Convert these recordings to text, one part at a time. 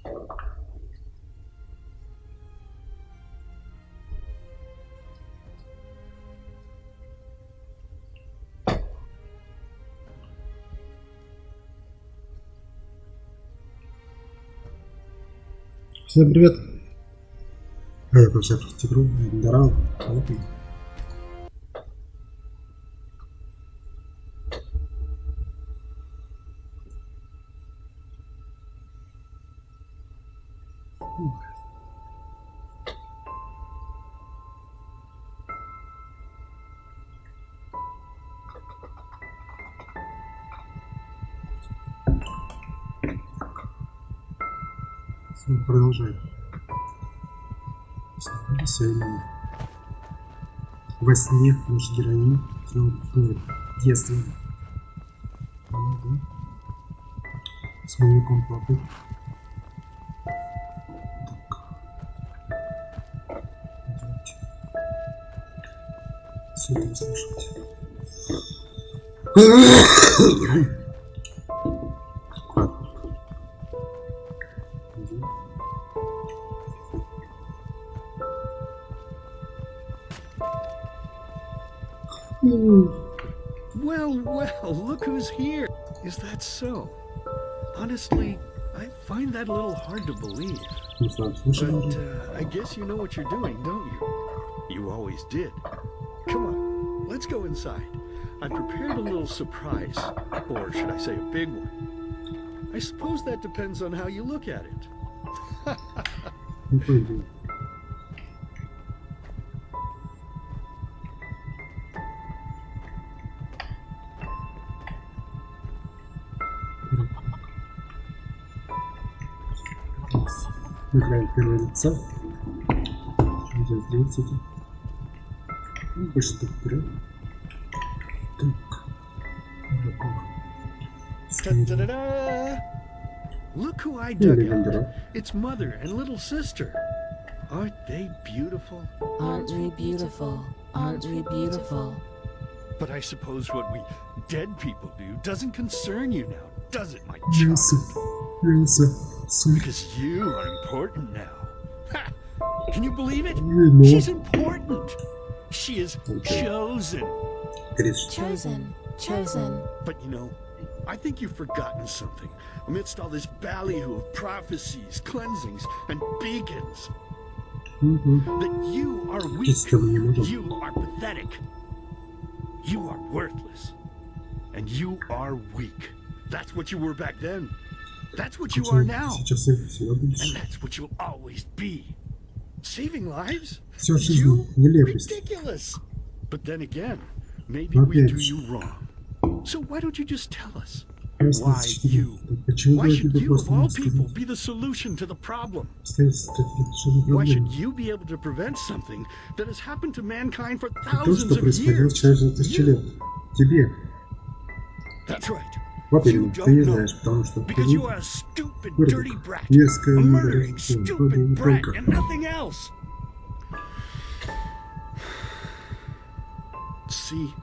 Всем привет! Я начал игру Enderal Часть. Продолжаем. Сегодня во сне наш героинь в детстве с маньяком папы. Так. Все это слушайте. Well, look who's here. Is that so? Honestly, I find that a little hard to believe. But I guess you know what you're doing, don't you? You always did. Come on, let's go inside. I prepared a little surprise, or should I say a big one. I suppose that depends on how you look at it. Играем первое лицо. Что сделать с этим? Больше так вперед. Ta-da-da-da! Look who I dug out. It's mother and little sister. Aren't they beautiful? Aren't we beautiful? Aren't we beautiful? But I suppose what we dead people do doesn't concern you now, does it, my child? Because you are important now. Ha! Can you believe it? She's important. She is chosen. Chosen. But you know, I think you've forgotten something. Amidst all this ballyhoo of prophecies, cleansings, and beacons. That you are weak. You are pathetic. You are worthless. And you are weak. That's what you were back then. That's what you are now. And that's what you'll always be. Saving lives? You? Ridiculous. But then again, maybe we do you wrong. So why don't you just tell us? Why you? Why should you, of all people, be the solution to the problem? Why should you be able to prevent something that has happened to mankind for thousands of years? Тебе. That's right. Вот именно, ты не знаешь, потому что ты мерзкая, мерзкая, See,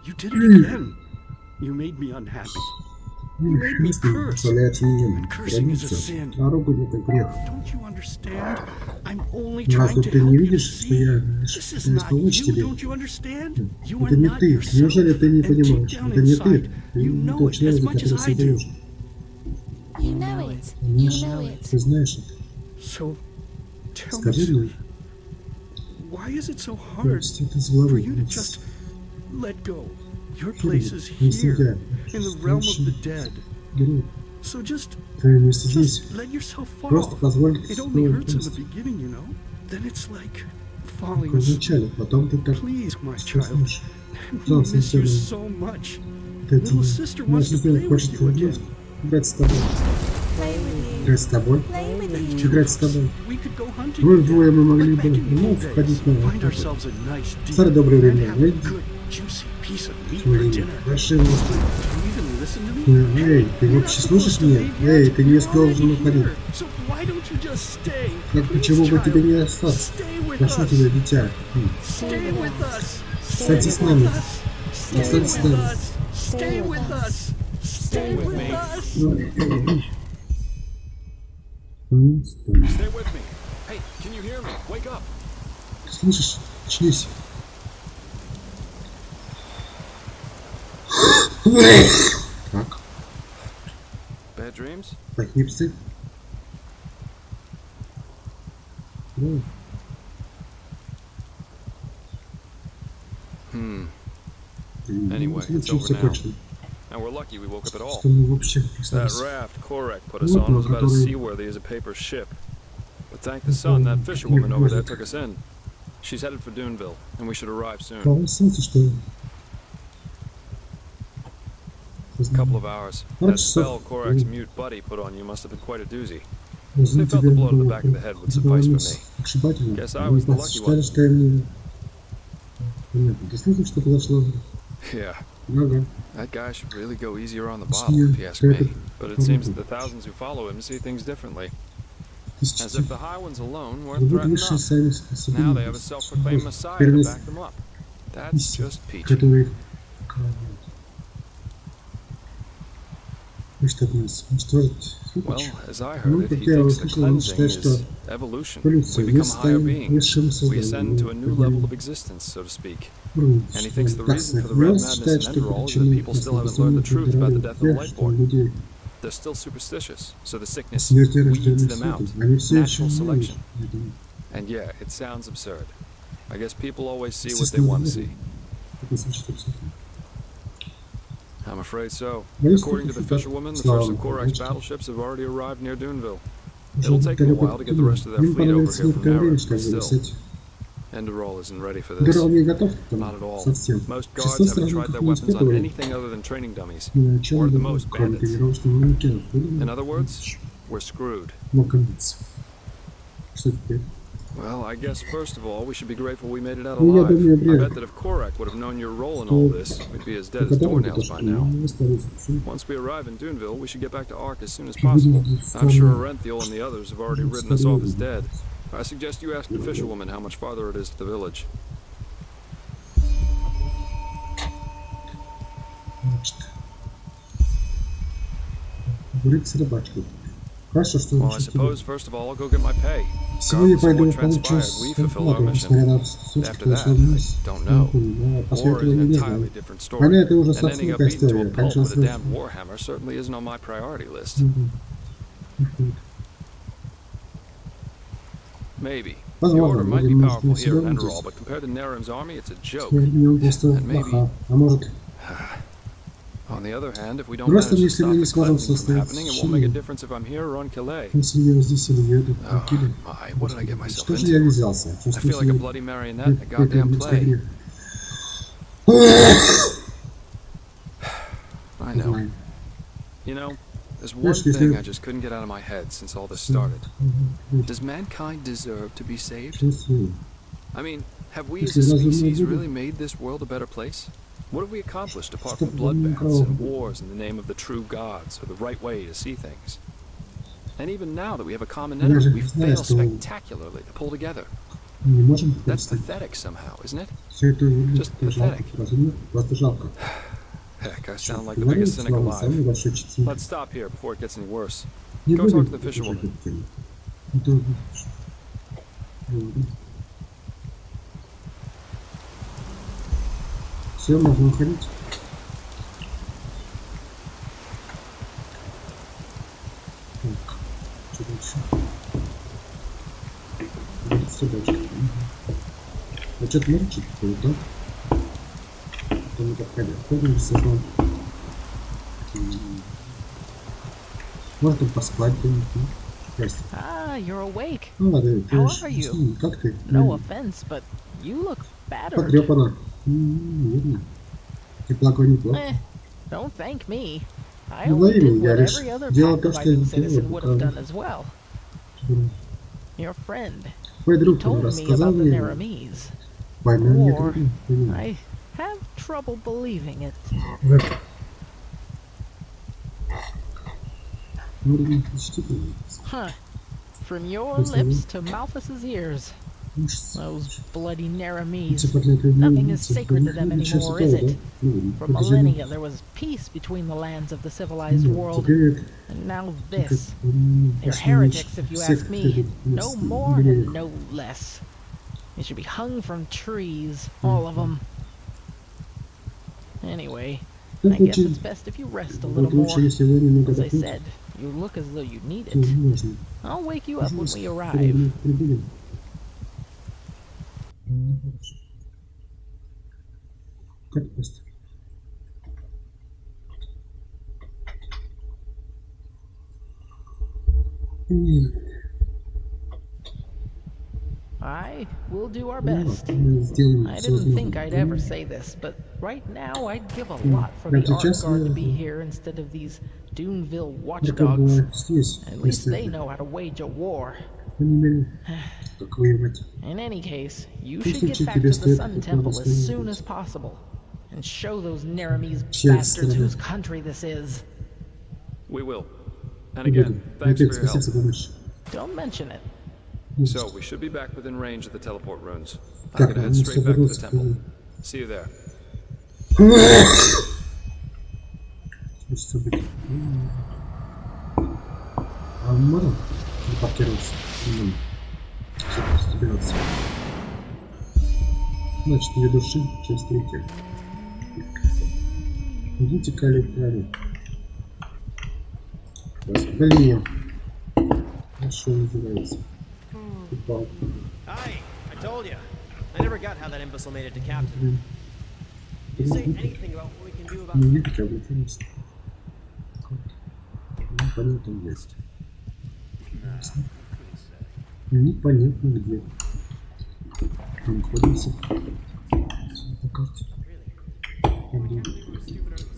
you did it again. You made me unhappy. You made me curse. And cursing is a sin. Don't you understand? I'm only trying to help you see. This is not you. Don't you understand? You are not yourself. And deep down inside, you know it as much as I do. You know it. You know it. Ты знаешь это. So, tell me, why is it so hard for you to just let go? Your place is here, in the realm of the dead. So just let yourself fall. It only hurts in the beginning, you know. Then it's like falling asleep. Please, my child. We miss you so much. Little sister wants to play with you again. Играть с тобой. Играть с тобой? Играть с тобой. Мы вдвоем мы могли бы входить на старое доброе время. Большие мысли. Эй, ты вообще слушаешь меня? Эй, ты не должен уходить. Так почему бы тебе не остаться? Прошу тебя, дитя. Останься с нами. Останься с нами. Stay with me. Hey, can you hear me? Wake up. Слышишь? Очнись. Так. Bad dreams? Плохие псы. Anyway, it's over Случился now. точно. And we're lucky we woke up at all. Что мы вообще That проснулись. raft Korak put us on was about as seaworthy as a paper ship. But thank the sun, that fisherwoman over there took us in. She's headed for Duneville, and we should arrive soon. Кого солнце, что ли? A couple of hours. That spell Korak's mute buddy put on you must have been quite a doozy. They felt the blow to the back of the head would suffice for me. Guess I was the lucky one. Что я понятно. Ты слышал, что произошло? Yeah. Ага. That guy should really go easier on the bottle, if you ask me. But it seems that the thousands who follow him see things differently. As if the high ones alone weren't threatened enough. Now they have a self-proclaimed messiah to back them up. That's just peachy. Well, as I heard it, he thinks the cleansing is evolution. We become higher beings. We ascend to a new level of existence, so to speak. And he thinks the reason for the red madness in Enderal is that people still haven't learned the truth about the death of the Lightborn. They're still superstitious, so the sickness weeds them out. Natural selection. And yeah, it sounds absurd. I guess people always see what they want to see. I'm afraid so. According to the fisherwoman, the first of Korak's battleships have already arrived near Duneville. It'll take them a while to get the rest of their fleet over here from Narrows, but still. Enderal isn't ready for this. Not at all. Most guards haven't tried their weapons on anything other than training dummies. Or at the most, bandits. In other words, we're screwed. Well, I guess first of all, we should be grateful we made it out alive. I bet that if Korak would have known your role in all this, we'd be as dead as doornails by now. Once we arrive in Duneville, we should get back to Ark as soon as possible. I'm sure Arenthiel and the others have already ridden us off as dead. I suggest you ask the fisherwoman how much farther it is to the village. Well, I suppose first of all I'll go get my pay. Regardless of what transpired, we fulfilled our mission. After that, I don't know. War is an entirely different story. And ending up beaten to a pulp with a damned warhammer certainly isn't on my priority list. Maybe. The Order might be powerful here in Enderal, but compared to Narim's army, it's a joke. And maybe... On the other hand, if we don't manage to stop the cleansing from happening, it won't make a difference if I'm here or on Calais. Oh my, what did I get myself into? I feel like a bloody marionette in a goddamn play. I know. You know, there's one thing I just couldn't get out of my head since all this started. Does mankind deserve to be saved? I mean, have we as a species really made this world a better place? What have we accomplished apart from bloodbaths and wars in the name of the true gods or the right way to see things? And even now that we have a common enemy, we fail spectacularly to pull together. That's pathetic somehow, isn't it? Just pathetic. Heck, I sound like the biggest cynic alive. Let's stop here before it gets any worse. Go talk to the fisherwoman. Все, можно уходить. Так, что дальше? Сюда. А что-то мурчит какой-то, да? Это не подходит. Ходим без сознания. Можно там поспать где-нибудь. Ah, you're awake. Ну ладно, How are you? Как ты? No offense, but you look battered. Потрепана. Видно. Тепло неплохо. Don't thank me. I only did what every other Подписываетесь citizen would have done as well. Your friend. Твой друг told me рассказал about the мне. Naramese. Война не War. трудна. I have trouble believing it. Уровень почти появился. Huh. From your lips to Malthus's ears. Those bloody Naramis. Типа для этой Nothing is единицы, sacred to them ничего anymore, святого, is да? it? Ну, For протяжении. millennia, there was peace between the lands of the civilized world, Теперь and now как this. They're почти heretics, if you всех ask me. ходит No more and no less. They should be hung from trees, all of them. Anyway, I guess it's best if you rest a little more. Лучше, если вы немного As I отдохнете, said, you look as though you need то it. можно. I'll wake you up when we Когда arrive. мы прибудем. Как просто. I will do our best. Мы сделаем I все didn't think I'd ever возможное. say this, but right now I'd give a lot for the Прямо Art сейчас Guard to я- be here instead of these Duneville Я как watchdogs. бы здесь, At least вместо they этого. know how to wage a war. По крайней мере, как воевать. In any case, you Пусть should get лучше back тебе to the стоит Sun какого-то Temple as soon своего. as possible and show those Naramis Чья bastards страна? whose country this is. We will. And Не again, будем. thanks for Опять your help. спасибо за помощь. Don't mention it. So, we should be back within range of the teleport runes. I'm Так, gonna head ну straight back to the вернуться. temple. See you there. Хочется быть. А можно телепортироваться? Все, собираться. Значит, две души, часть третья. Идите к Алифаре. Восхваление. Хорошо называется. Упал. Aye, I told you. I never got how that imbecile made it to captain. Did you say anything about what we can do about... Не видите, а вы интересно. Непонятно есть. Непонятно где. Мы находимся. На карте.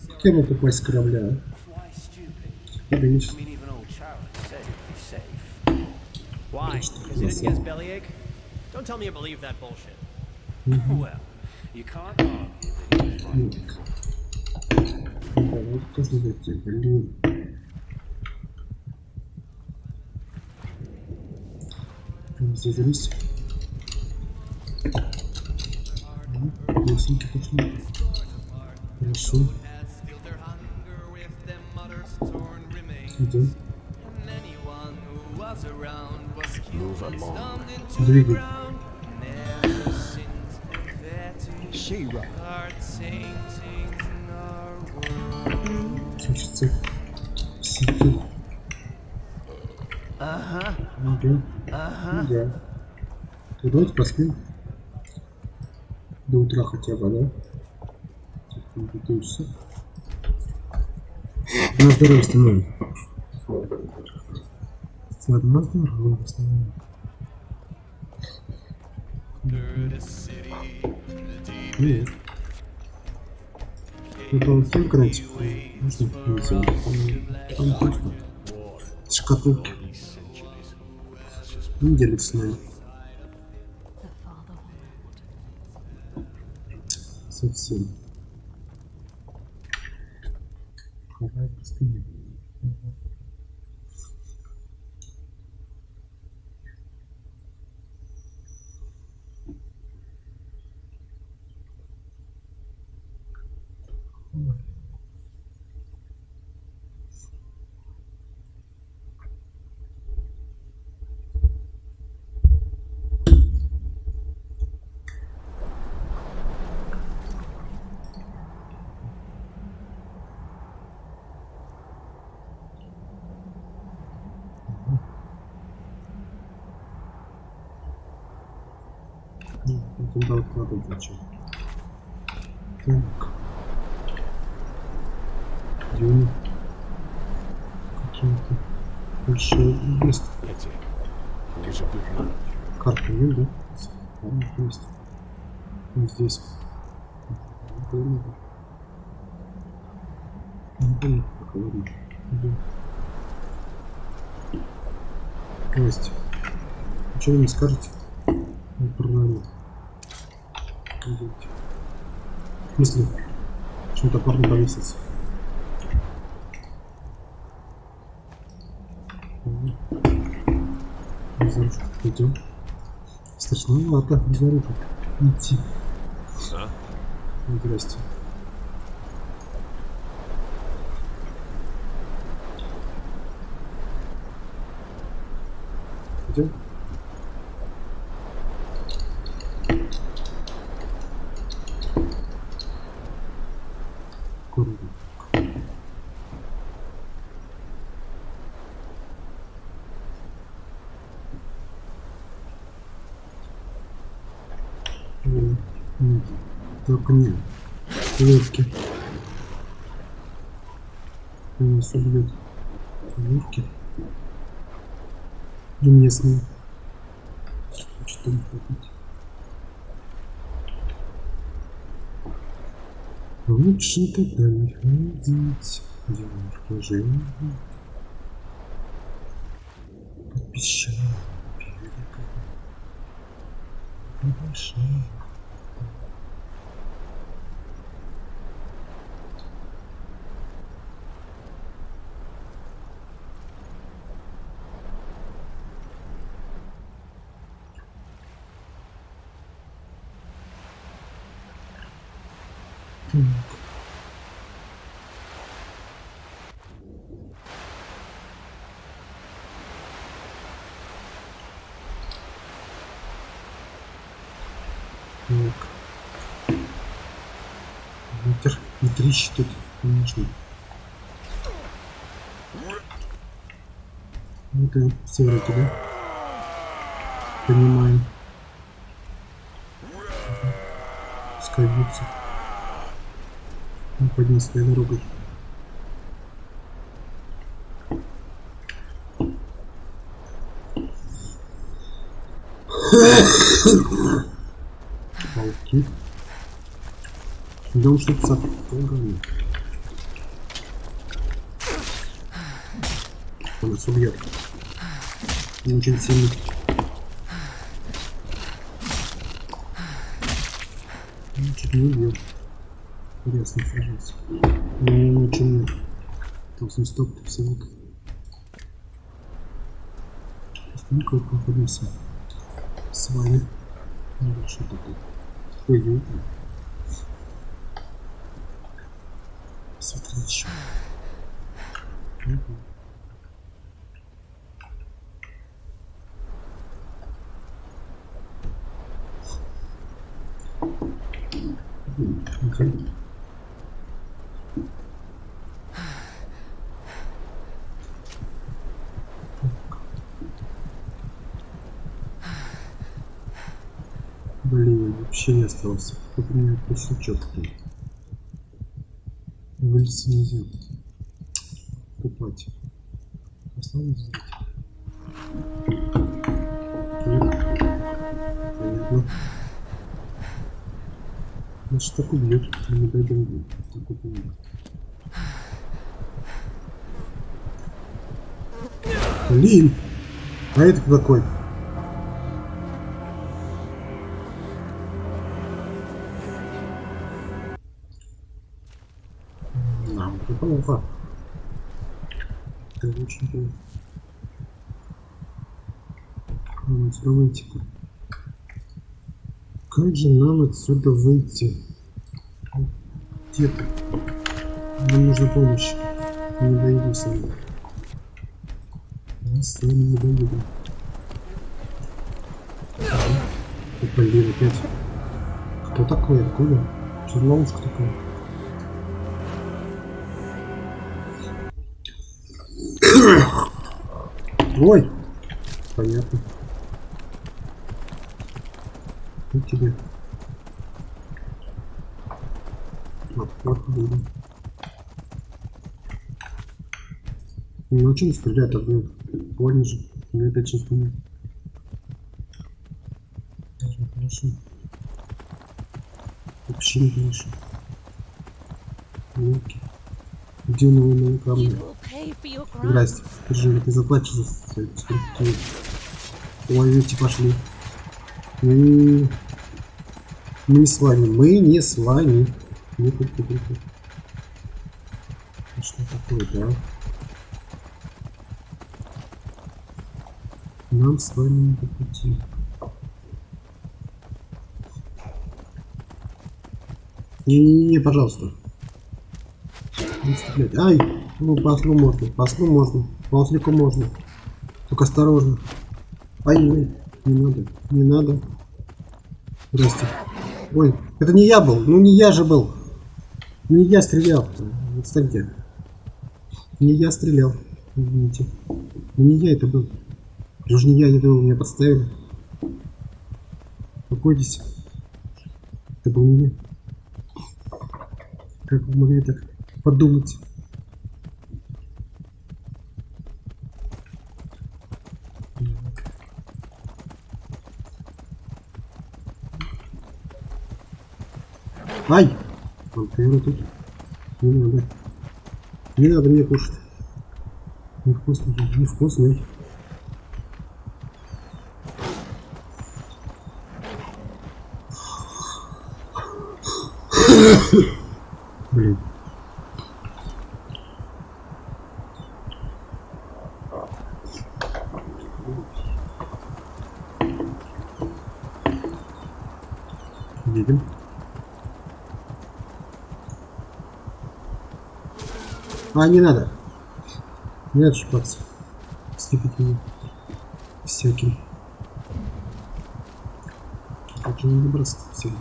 Как я мог попасть с корабля, а? Конечно. Why? Because you didn't get his bellyache? Don't tell me you believe that bullshit. Well, you can't argue that he was right. Да, вот тоже зайти, блин. Зазрись. Ясненько пошли. Хорошо. Идем. Двигай. Хочется сидеть. Ага. Да. То давайте поспим. До утра хотя бы, да? 5 часов. На здоровье становим. На здоровье становим. Нет. Это вот тут играть. Можно нельзя. Там точно. Шкатулки. Не делится с нами. Совсем. Какая пустыня. Туда укладывать зачем? Так. Дюны. Какие-то большие места. Карта нет, да? Есть. И здесь. Не понятно, как говорить. Есть. Что вы мне скажете? Про нами. В смысле? Почему топор не повесится? Идем. Страшновато без оружия идти. Здрасте. Идем? Круто. Нет, только нет. Ловки. Нас убьют. Ловки. И местные. Что не хватит. Лучше тогда не ходить. Девушка жизнь. Под песчаным берегом. Небольшая. Ветер, ветрище тут, конечно. Это все руки, да? Понимаем. Пускай бьются. Пойдем своей дорогой. Пауки. Да уж тут сад полгода. Он нас убьет. Он очень сильный. Он чуть не убьет. Интересно сражаться. Но он очень... 800 всего-то. Просто никакой проходимся с вами. Ну, что такое? Ой, смотри еще. Okay. Блин, вообще не остался. Тут у меня кусочек. Вылез нельзя. Тупать. Поставим здесь. Нет. Понятно. Значит, так убьет. Не дойдем. Так убьет. Блин! А это кто такой? Нам это плохо. Это очень плохо. Нам отсюда выйти-то? Как же нам отсюда выйти? Где-то. Нам нужна помощь. Не доеду сами. Мы с вами не доедем. Блин, опять. Кто такой? Откуда? Что за ловушка такая? Ой! Понятно. И тебе. Вот будем. Ну, что не стрелять так будет? Больно же. Мне опять чувство нет. Хорошо. Вообще не хорошо. Луки. Где новые камни? Здрасте. Держи, ты заплатишь за структуру. Ловите, пошли. Мы не с вами. Мы не с вами. Что такое, да? Нам с вами не по пути. Не, пожалуйста. Не стрелять. Ай! Ну, по ослу можно. По ослу можно. По ослику можно. Только осторожно. Ай, не надо. Не надо. Здрасте. Ой, это не я был. Ну, не я же был. Не я стрелял. Отстаньте. Не я стрелял. Извините. Ну, не я это был. Уже не я, это был. Меня подставили. Успокойтесь. Это был не я. Как вы могли так подумать? Ай! Он прямо тут. Не надо. Не надо мне кушать. Невкусный. Невкусный. Блин. Едем. А, не надо. Не надо шипаться. Слепить меня. Всяким. Как же не набраться всем.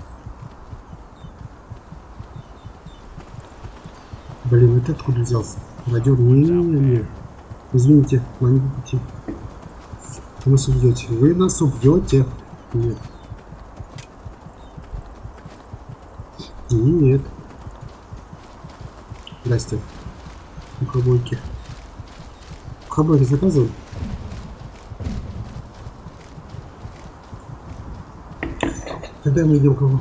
Блин, это откуда взялся? Радио. Не. Извините, маленький пути. Вы нас убьете. Вы нас убьете. Нет. Нет. Здрасте. Мухобойки. Мухобойки заказывал? Когда мы идем кого?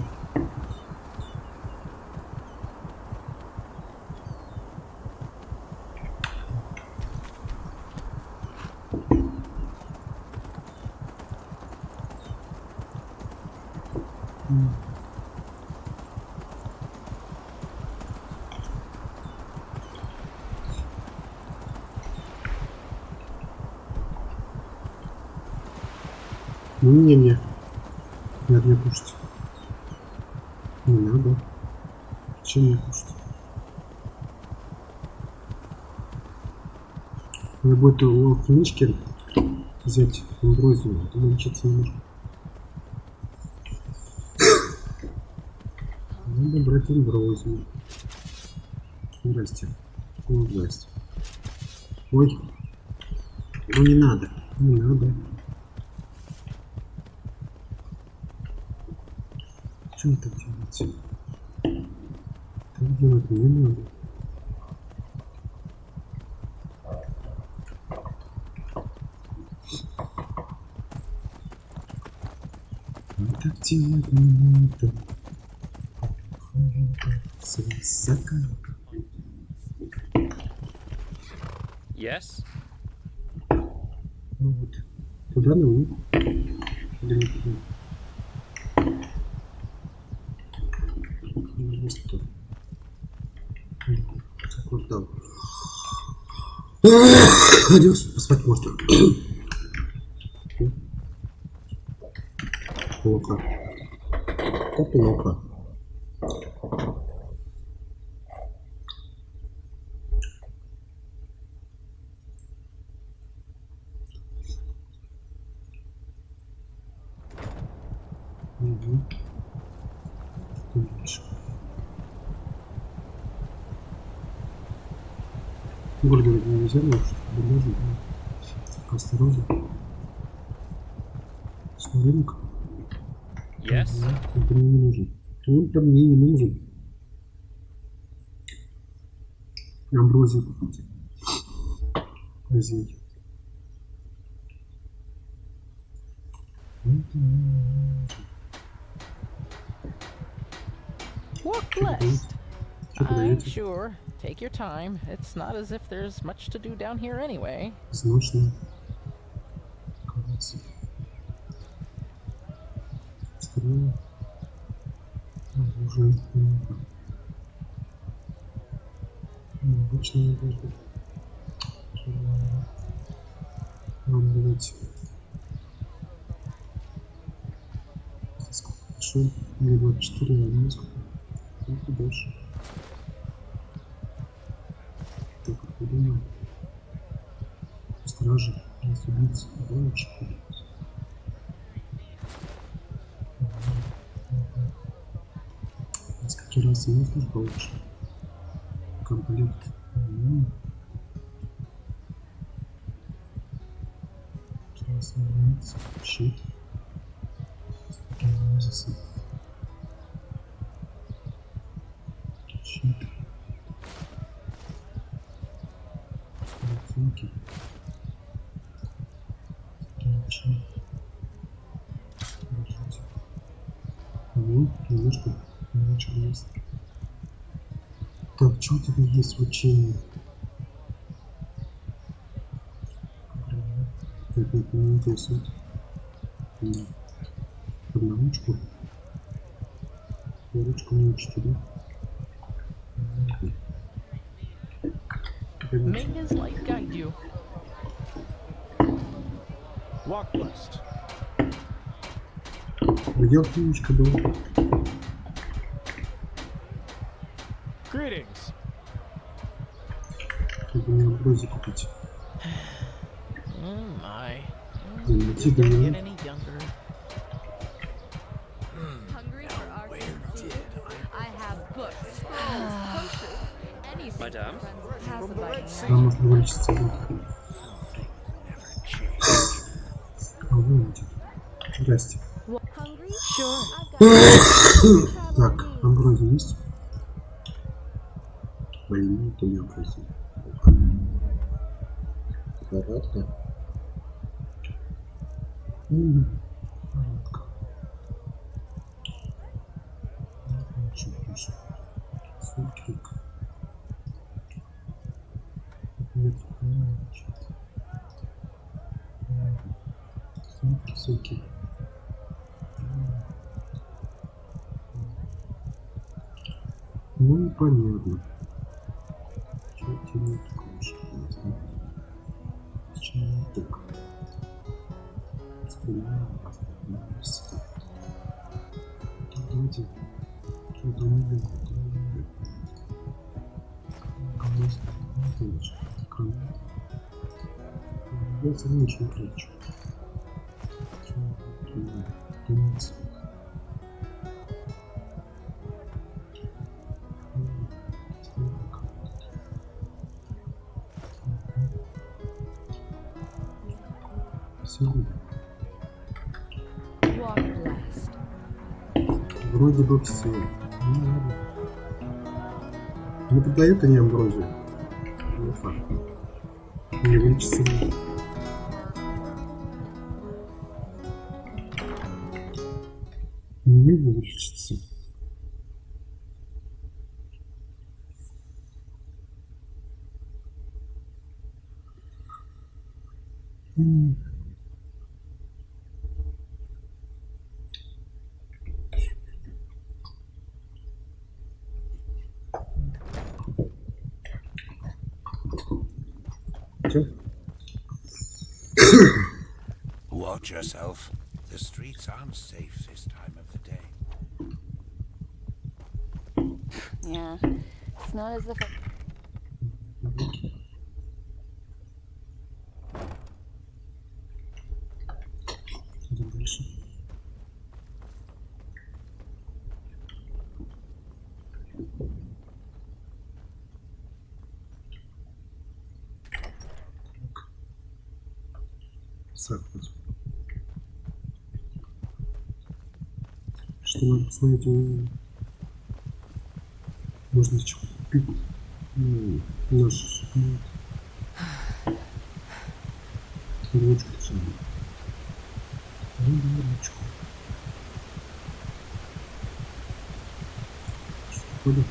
Не. Не надо мне кушать. Не надо. Зачем мне кушать? Надо будет у алхимички взять амброзию, а то научиться не можно. Надо брать амброзию. Здрасте. О, здрасте. Ой. Ну не надо. Не надо. Что это делать? Так делать не надо. Так делать не надо. Свисака. Yes? Ну вот. Туда ну. Адиос, поспать можно. Плохо. Как плохо. Угу. Города нельзя, но что-то можно. Осторожно. Смотрим-ка. Yes? Он мне не нужен. Он прям мне не нужен. Амброзию купите. Возьмите. Walk blessed. I'm sure. Take your time. It's not as if there's much to do down here anyway. Изношенный. Кажется. Стреляю. Уже обычно одежда. Нам давайте. Сколько пошел? Мне 24, а не сколько. и дальше. Так, подумаем. Стражи, нас убийцы, лучше. Несколько раз у нас тоже получше. Комплект. Сейчас нравится. Щит. Размазался. Щит. Оценки. Скинчи. Держите. Вот, немножко. Немножко есть. Так, что у тебя есть в учении? Так, это не интересует. Да. Одну ручку. Ручку не учите, да? May his light guide you. Walk blessed. Где книжка была? Greetings. Чтобы мне амброзию купить. My. Зайти Just до don't get меня. any younger. Hungry for arts and food? I have books, scrolls, posters, anything. Madame? Friends pass by me. Там можно вылечиться. А вон идет. Здрасте. Hungry? Sure. I've got Так, амброзия есть? Блин, это не амброзия. Порядка. Порядка. Что пишет? Сутки. Нет, сутки. Ну, непонятно. Что тебе такое? Почему так? Давайте. Что-то не видно. Я не очень кричу. walk blessed. Вроде бы все. Ну ладно. Не поддают они амброзию. Не факт. Не вылечится. Не вылечится. Watch yourself. The streets aren't safe this time of the day. Yeah, it's not as if Идем дальше. Сахар. Что надо посмотреть? Можно что купить? Нож. Ручку тоже. Ручку. Что такое?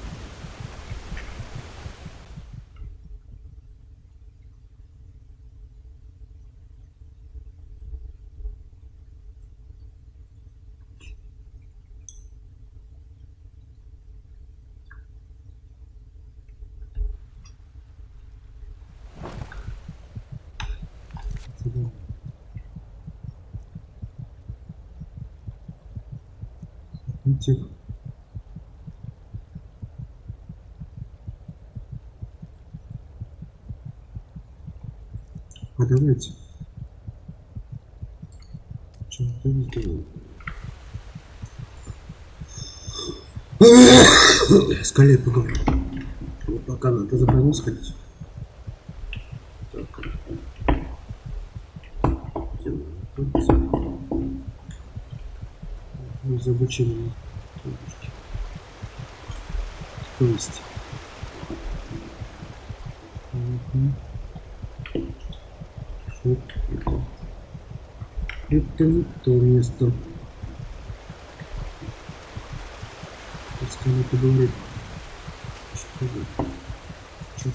давайте. Что-то не сделал. Скорее поговорю. Вот пока надо за броню сходить. Так. За обучением. То есть. Это не то место. Пускай не поговорит. Что?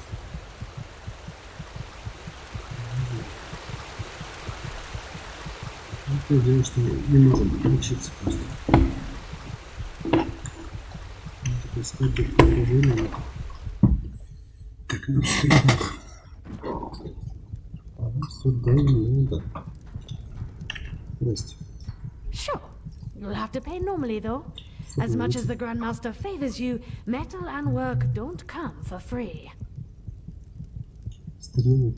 Я делаю, что не можем учиться просто. Надо искать предположение. Как нам сюда? Сюда не надо. Здрасте. Sure. You'll have to pay normally, though. As much as the Grandmaster favors you, metal and work don't come for free. Стрелы.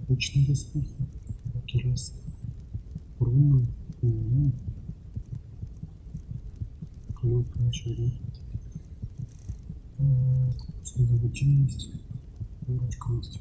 Точно распахнут. Керас. Руна. Коробка начали. Что за обученность? Ручка есть.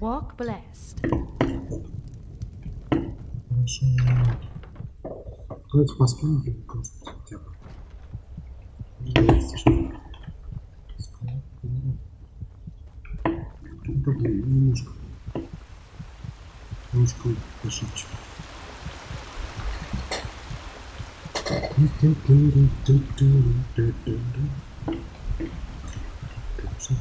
Walk blessed. Хорошо. Давайте посмотрим, хотя бы. Это, блин, немножко. Немножко ошибчик. Дальше.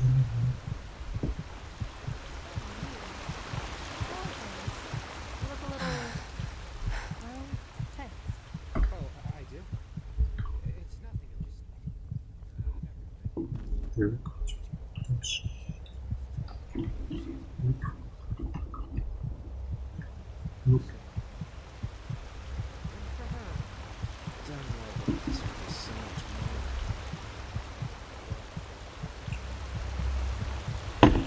Оп.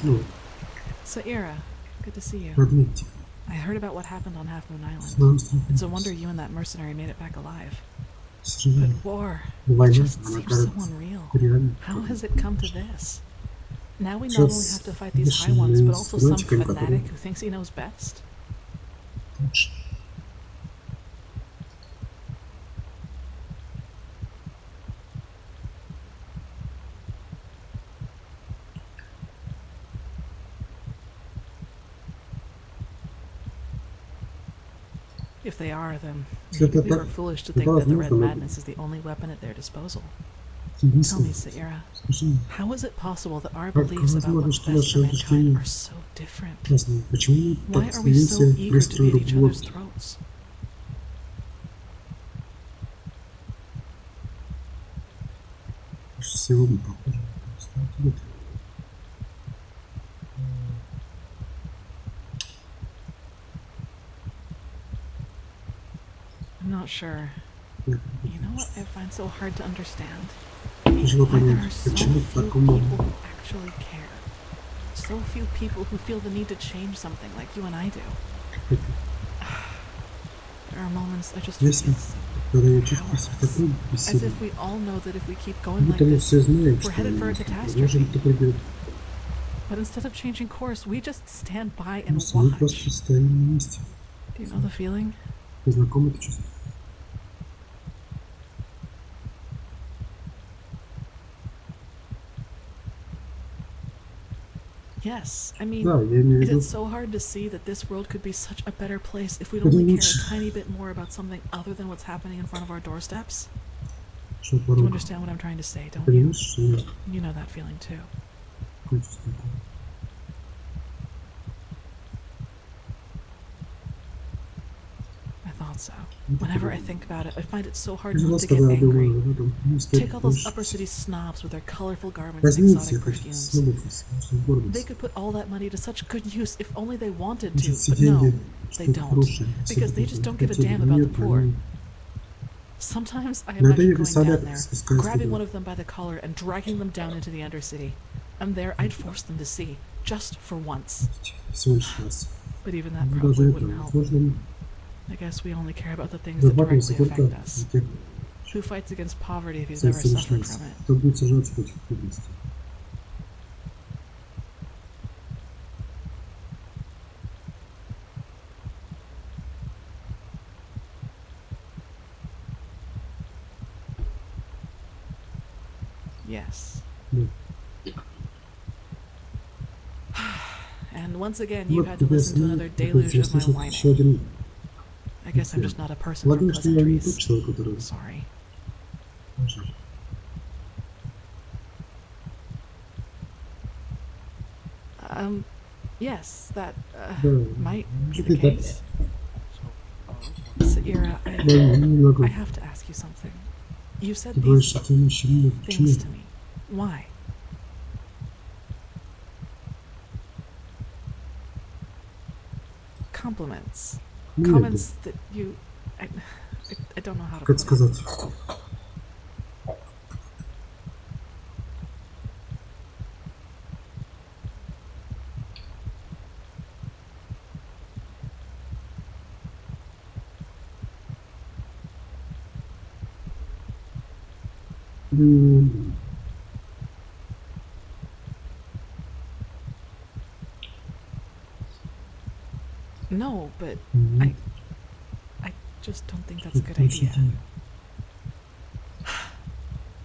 Ну, So, Ira, good to see you. подметьте. I heard about what happened on Half Moon Island. Снова страх. It's a wonder you and that mercenary made it back alive. К сожалению, But war война, just она seems so кажется unreal. реальной. How has it come to this? Now we not only have to fight these high ones, but also some fanatic who thinks he knows best. Точно. If they are, then Если maybe это we так, were foolish to то think that the Red возможно, Madness is the only weapon at their disposal. единственное. Tell me, Saira, Скажи, how is it possible that our как beliefs about возможно, what's что best наши for mankind убеждения are so different? разные? Почему мы Why так are we so стремимся eager to пристроить be at друг each в other's лоб? throats? Больше всего мы похожи на ответ. I'm not sure. You know what I find so hard to understand? Тяжело Why there are понять, so почему few так people мало. who actually care. So few people who feel the need to change something like you and I do. There are moments I just feel Если, когда я чувствую себя такой as бессильным, if we all know that if we keep going like будто мы this, все знаем, we're что headed for a возможно, catastrophe. это придет. But instead of changing course, we just stand by and Просто мы watch. просто стоим на месте. Do you know the feeling? Ты знаком это чувство? Yes, I mean, Да, я имею в is виду, it so hard to see that this world could be such a better place if we'd only care a tiny bit more about something other than what's happening in front of our doorsteps? что You порог. understand what I'm trying to say, don't you? Понимаешь, что я You know that feeling too. такое чувство. I thought so. Whenever I think about it, I find it so hard Каждый not раз, to get когда я думаю angry. об этом, мне стоит Take all those upper больше. city snobs with their colorful garments and Возьмите exotic этих perfumes. снобов из вашей They гордости. could put all that money to such good use if only they wanted to, Значит, все but no, деньги, they что это don't, хорошее, because they just don't give a damn about the poor. Sometimes I Но это imagine я going down представляю, there, как спускаюсь grabbing one туда. of them by the collar and dragging them down into the Undercity. And there I'd force them to see, just for once. Всего лишь раз. But even that Ну, probably даже это, wouldn't help. возможно, I guess we only care about the things that зарабатывается directly только affect us. на тех, Who fights against poverty if he's кто never всего лишь suffered раз, from it? кто будет сражаться против бедности. Yes. Да. And once again, Вот you've had to тебе listen to another deluge приходится of my слушать еще whining. один. I guess I'm just not a person for Полагаю, что я не тот pleasantries. человек, который... Sorry. Жаль. Yes, that Да, might be может the и так. case. Saira, Да, я не могу. I have to ask you something. You said Ты говоришь, these что ты мужчина. Почему? things to me. Why? Compliments. Нет, Comments that you... I don't know how to как put it. сказать? М, No, but мгм. I just don't think that's a good Потому что idea. ты-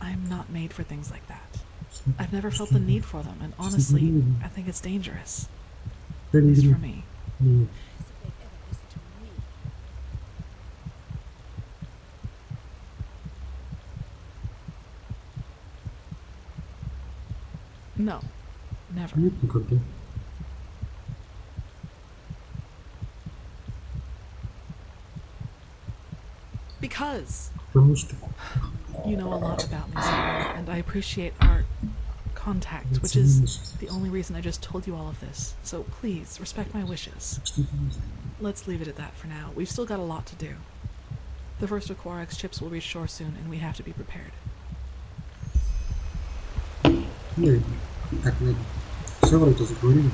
I'm not made for things like that. что- I've never felt что- the need for them, and honestly, I think it's dangerous. Я At не least говорю. for me. Нет. No, never. Нет никогда. Because Потому что you know a lot about me, Sarah, and I appreciate our contact, which is the only reason I just told you all of this. So please, respect my wishes. что ты не Let's leave it at that for now. We've still got a lot to do. The first of Quarak's ships will reach shore soon, and we have to be prepared. знаешь. Так, ладно. Все вроде заговорили.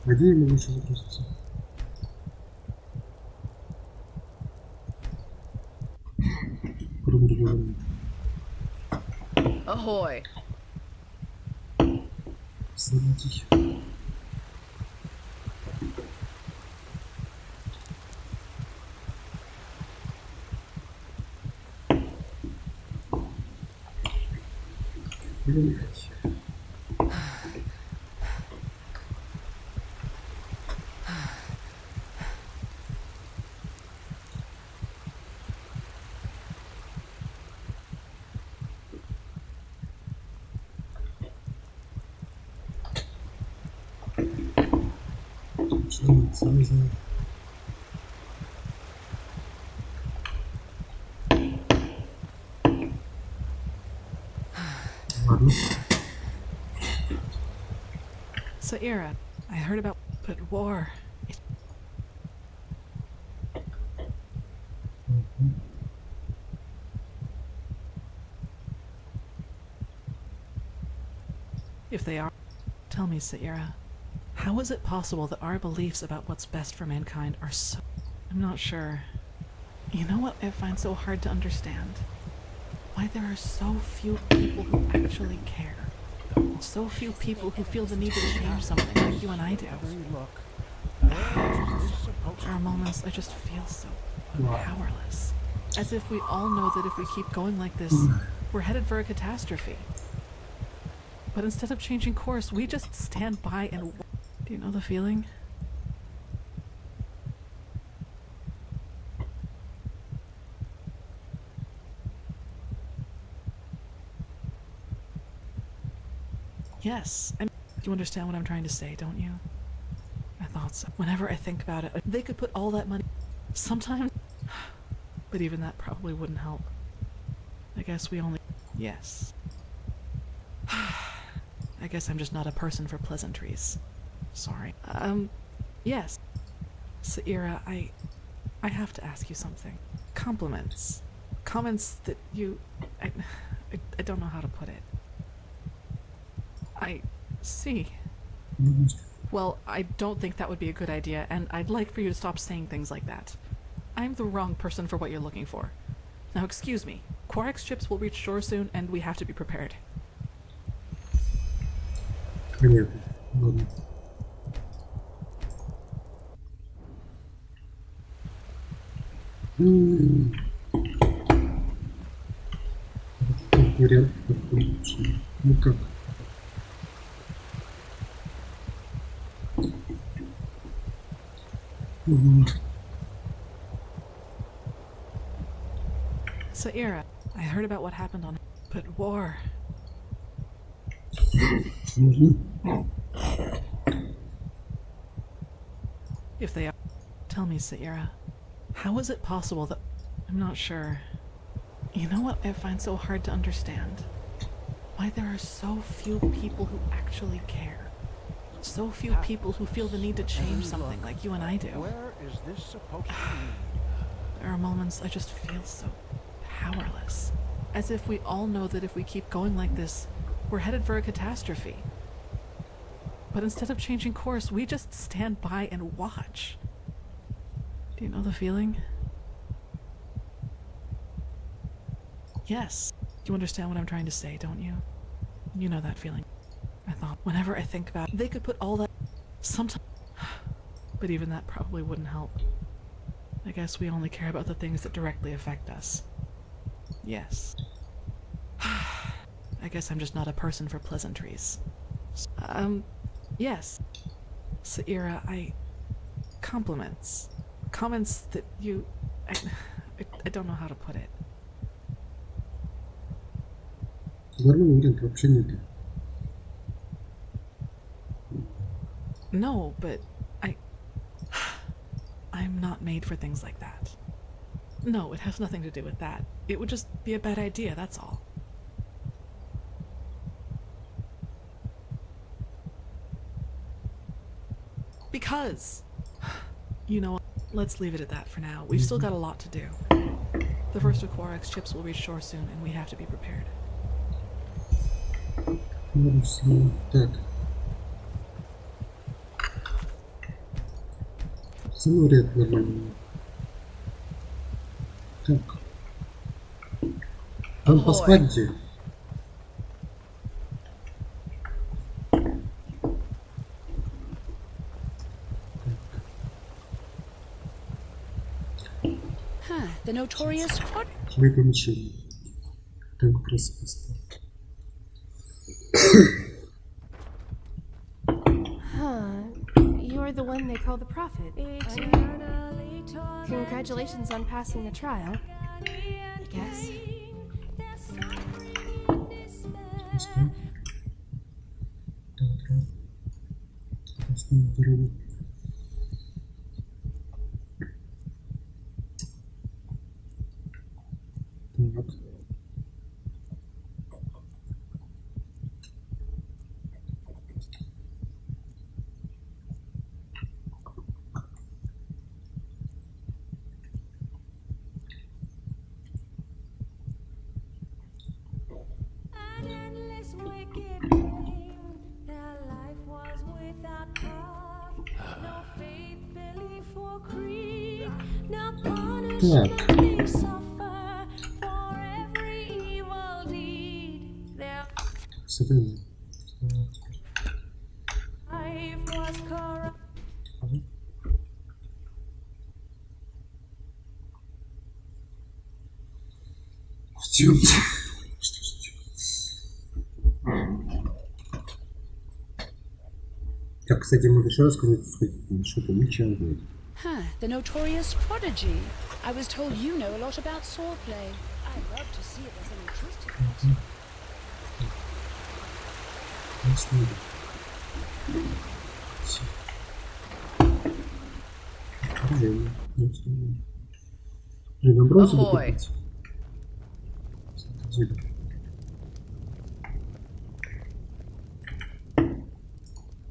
А где я могу еще запроситься? Кроме регулярно. Ahoy! Садитесь. Блять. Что это, не знаю. Ладно. Saira, I heard about but war. If they are, tell me, Saira, how is it possible that our beliefs about what's best for mankind are so... I'm not sure. You know what I find so hard to understand? why there are so few people who actually care. So few people who feel the need to change something like you and I do. There are moments I just feel so powerless. As if we all know that if we keep going like this, we're headed for a catastrophe. But instead of changing course, we just stand by and... Do you know the feeling? Yes. You understand what I'm trying to say, don't you? I thought so. Whenever I think about it, they could put all that money... Sometimes... But even that probably wouldn't help. I guess we only... Yes. I guess I'm just not a person for pleasantries. Sorry. Yes. Saira, I have to ask you something. Compliments. Comments that you... I don't know how to put it. I see. Well, I don't think that would be a good idea, and I'd like for you to stop saying things like that. I'm the wrong person for what you're looking for. Now, excuse me. Quark's ships will reach shore soon, and we have to be prepared. Понятно. Ладно. Тут вариант такой. Ну как? Saira, I heard about what happened on... But war... If they are... Tell me, Saira, how is it possible that... I'm not sure. You know what I find so hard to understand? Why there are so few people who actually care. So few people who feel the need to change something like you and I do. Where is this supposed to be? There are moments I just feel so powerless. As if we all know that if we keep going like this, we're headed for a catastrophe. But instead of changing course, we just stand by and watch. Do you know the feeling? Yes. You understand what I'm trying to say, don't you? You know that feeling. I thought, whenever I think about it, they could put all that... Sometimes... But even that probably wouldn't help. I guess we only care about the things that directly affect us. Yes. I guess I'm just not a person for pleasantries. Yes. Saira, Compliments. Comments that you... I don't know how to put it. Нормальный вариант вообще нет. No, but I'm not made for things like that. No, it has nothing to do with that. It would just be a bad idea, that's all. Because... You know what? Let's leave it at that for now. We've still got a lot to do. The first of Quark's ships will reach shore soon, and we have to be prepared. Так. Самый ряд нормальный. Так. Там поспать где? The notorious Твои помещения. Так просто поспать. You're the one they call the prophet. Congratulations on passing the trial, I guess. Так. Так. Свидание. Ждем. Что ждем? Так, кстати, мы еще раз сказать, что-то ничего будет. Huh, the notorious prodigy. I was told you know a lot about swordplay. I'd love to see if there's any truth to that.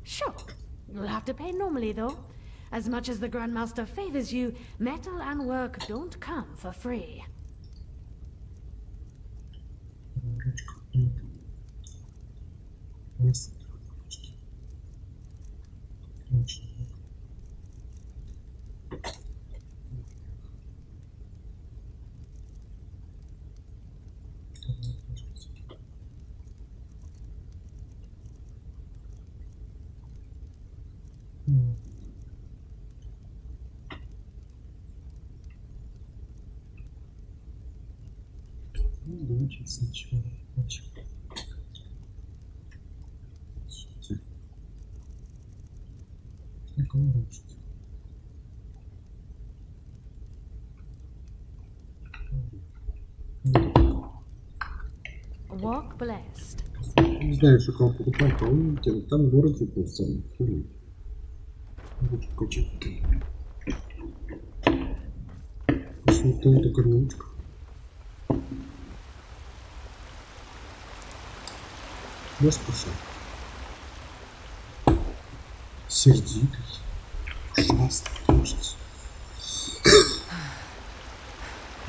Sure. You'll have to pay normally, though. As much as the Grandmaster favors you, metal and work don't come for free. Научиться ничего. Walk blessed. Не знаю, что кого покупать, а он там в городе просто. Что это кормушка? Я спасал. Сердитый. Ужасно, ужас.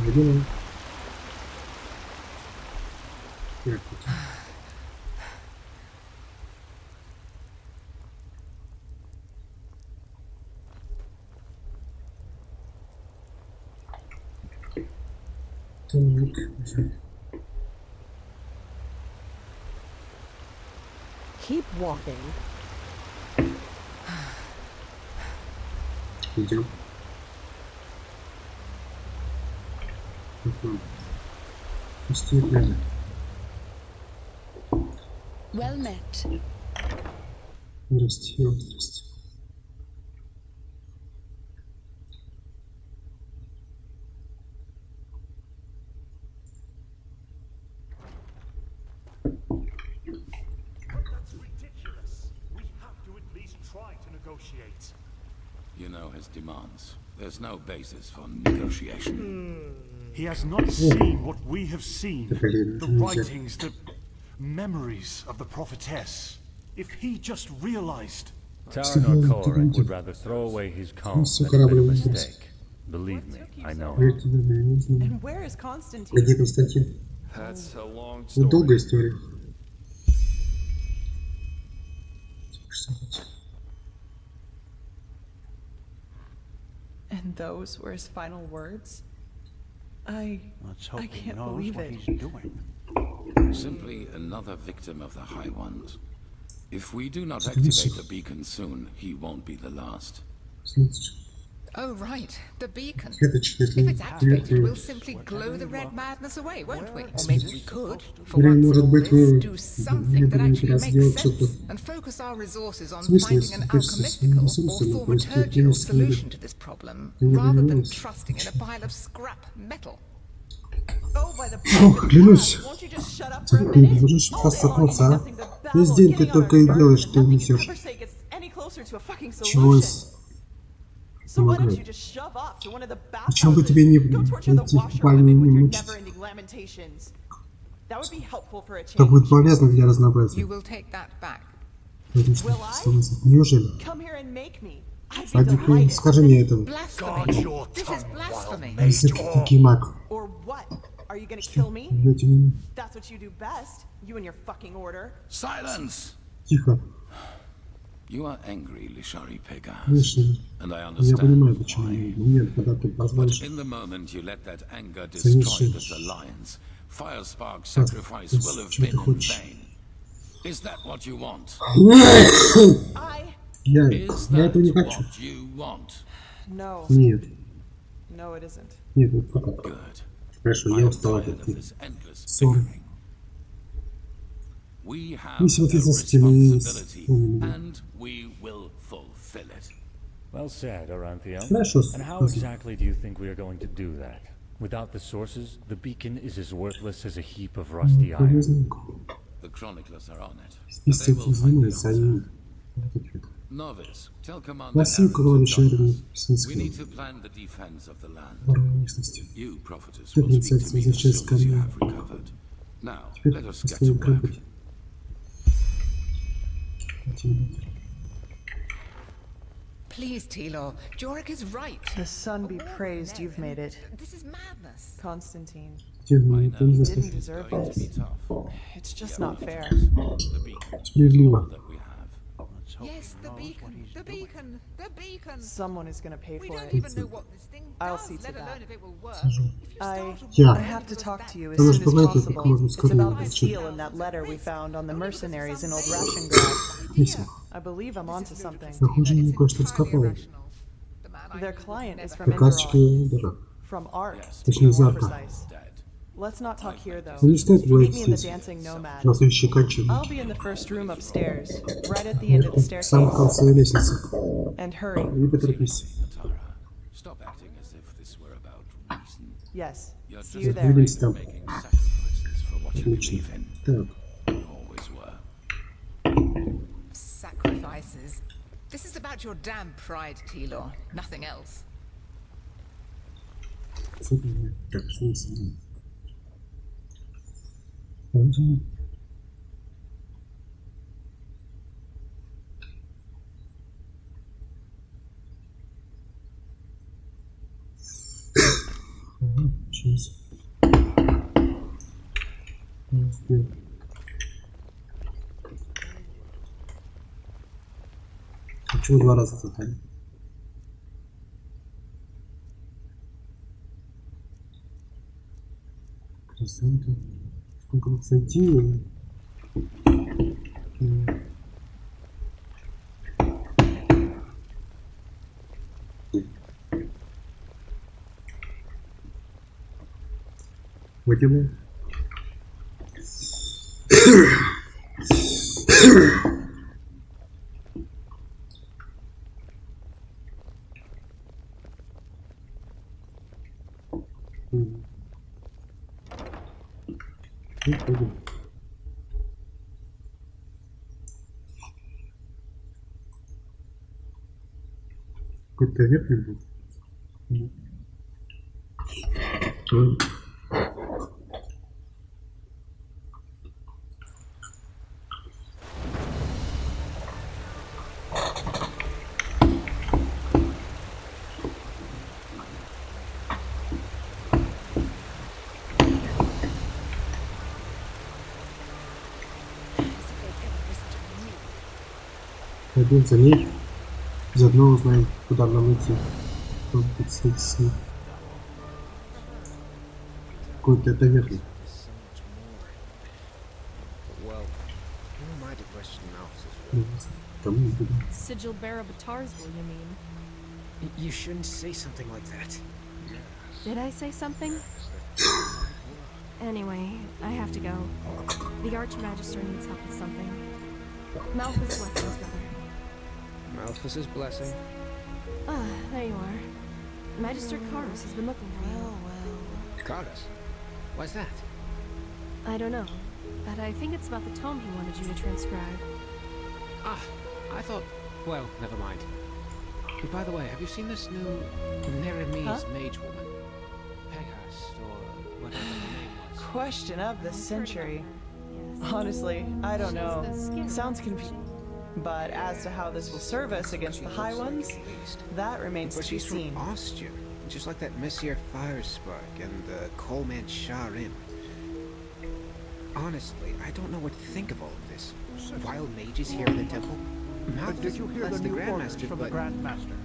Видимо. Keep walking. Идем. Пустые глаза. Well met. Здрасте, здрасте. You know his demands. There's no basis for negotiation. He has not seen what we have seen. The writings, the memories of the prophetess. If he just realized... Taran Korak would rather throw away his calm than commit a mistake. Believe me, I know. And where is Constantine? Где Константин? That's a long story. Долгая история. And those were his final words? I can't knows believe what it. he's doing. Simply another victim of the High Ones. If we do not activate the beacon soon, he won't be the last. Oh, right. The beacon. If it's activated, we'll simply glow the red madness away, won't we? Or maybe we could, for once in all this, do something that actually makes sense and focus our resources on finding an alchemistical or thaumaturgical solution to this problem, rather than trusting in a pile of scrap metal. Oh, by the клянусь. won't you just shut up Ты for a minute? можешь заткнуться, а? Весь день ты только и делаешь, что несешь. Чего из... помогает? Почему бы тебе не идти в спальню и не мучить? Это будет полезно для разнообразия. Потому что неужели? Пойди, скажи мне этого. Язык таки маг. Are you gonna kill me? That's what you do best. You and your fucking order. Silence! Тихо. You are angry, Lishari Pegas. Конечно. And I Я понимаю, understand почему. why. Нет, когда ты позволишь... But in the moment you let that anger destroy this alliance, Firespark's sacrifice will have been in vain. Is that what you want? Я Is that этого не хочу. what you want? No. Нет. No, it isn't. Нет, вот пока. Good. Хорошо, я устал от Tired of этого. this endless Ссоры. bickering. We have Несем a ответственность, мы responsibility, исполним. and we will fulfill it. Well said, Aranthio. Хорошо. And how exactly do you think we are going to do that? Without the sources, the beacon is as worthless as a heap of rusty iron. The chroniclers are on it. Список изменился, они... Novice, tell Commander Василий, Aaron кого to еще join один us. We писанский. need to plan the defense of the land. Местности. You, prophetess, Как will speak to me as изучать soon as you камни. have recovered. Now, Теперь let us get to построим work. корабль. Please, Telor, Jorik is right. The sun be praised you've made it. This is madness. Constantine. Тем, You didn't deserve Going to be this. tough. It's just not fair. The beacon is Справедливо. all that we have. Yes, the beacon, the beacon, the beacon. Someone is gonna pay We for don't it. even know what this thing I'll does, see to let that. alone if it will work. I Yeah. have to talk to you as Она soon же as бывает, как possible. можно It's скорее about the начать. seal in that letter we found on the mercenaries in Old Rashengrad. Письма. I believe I'm onto something. Похоже, мне кое-что раскопало. Their client is from Приказчики Enderal. Эндера. From Art, to be Точнее, more Зарка. precise. Let's not talk here, though. Ну не стоит Meet говорить me in the здесь. Dancing Nomad. На следующей кончине. I'll be in the first room upstairs, right at the end of the В самом staircase. конце лестницы. And hurry. Не поторопись. Tara, stop acting as if this were about reason. Yes. You're See you just there. Двигайся там. making sacrifices for what you Отлично. believe in. Так. You always were. Sacrifices. This is about your damn pride, Telor. Nothing else. Так, что мы с ним? Сейчас. Почему два раза задали? Красанка. Сколько тут сантимов? Водяной. Какой-то верхний был. Пойдем за ней, заодно узнаем, куда нам идти. Подписывайтесь. Какой-то это верный. Там не буду. Sigil bearer Batarsville, you mean? You shouldn't say something like that. Did I say something? Anyway, I have to go. The Archmagister needs help with something. Malthus blessings, brother. Malthus's blessing. Ah, there you are. Magister Karus has been looking for you. Carus? Why's that? I don't know, but I think it's about the tome he wanted you to transcribe. Ah, I thought... Well, never mind. By the way, have you seen this new Neremes mage woman? Peghast, or whatever her name was. Question of the century. Honestly, I don't know. Sounds confusing. But as to how this will serve us against the High Ones, that remains to be She's seen. from Austria, just like that Messier Firespark and the Coleman Sharim. Honestly, I don't know what to think of all of this. Wild mages here in the temple. Did you hear the new orders from the Grandmaster?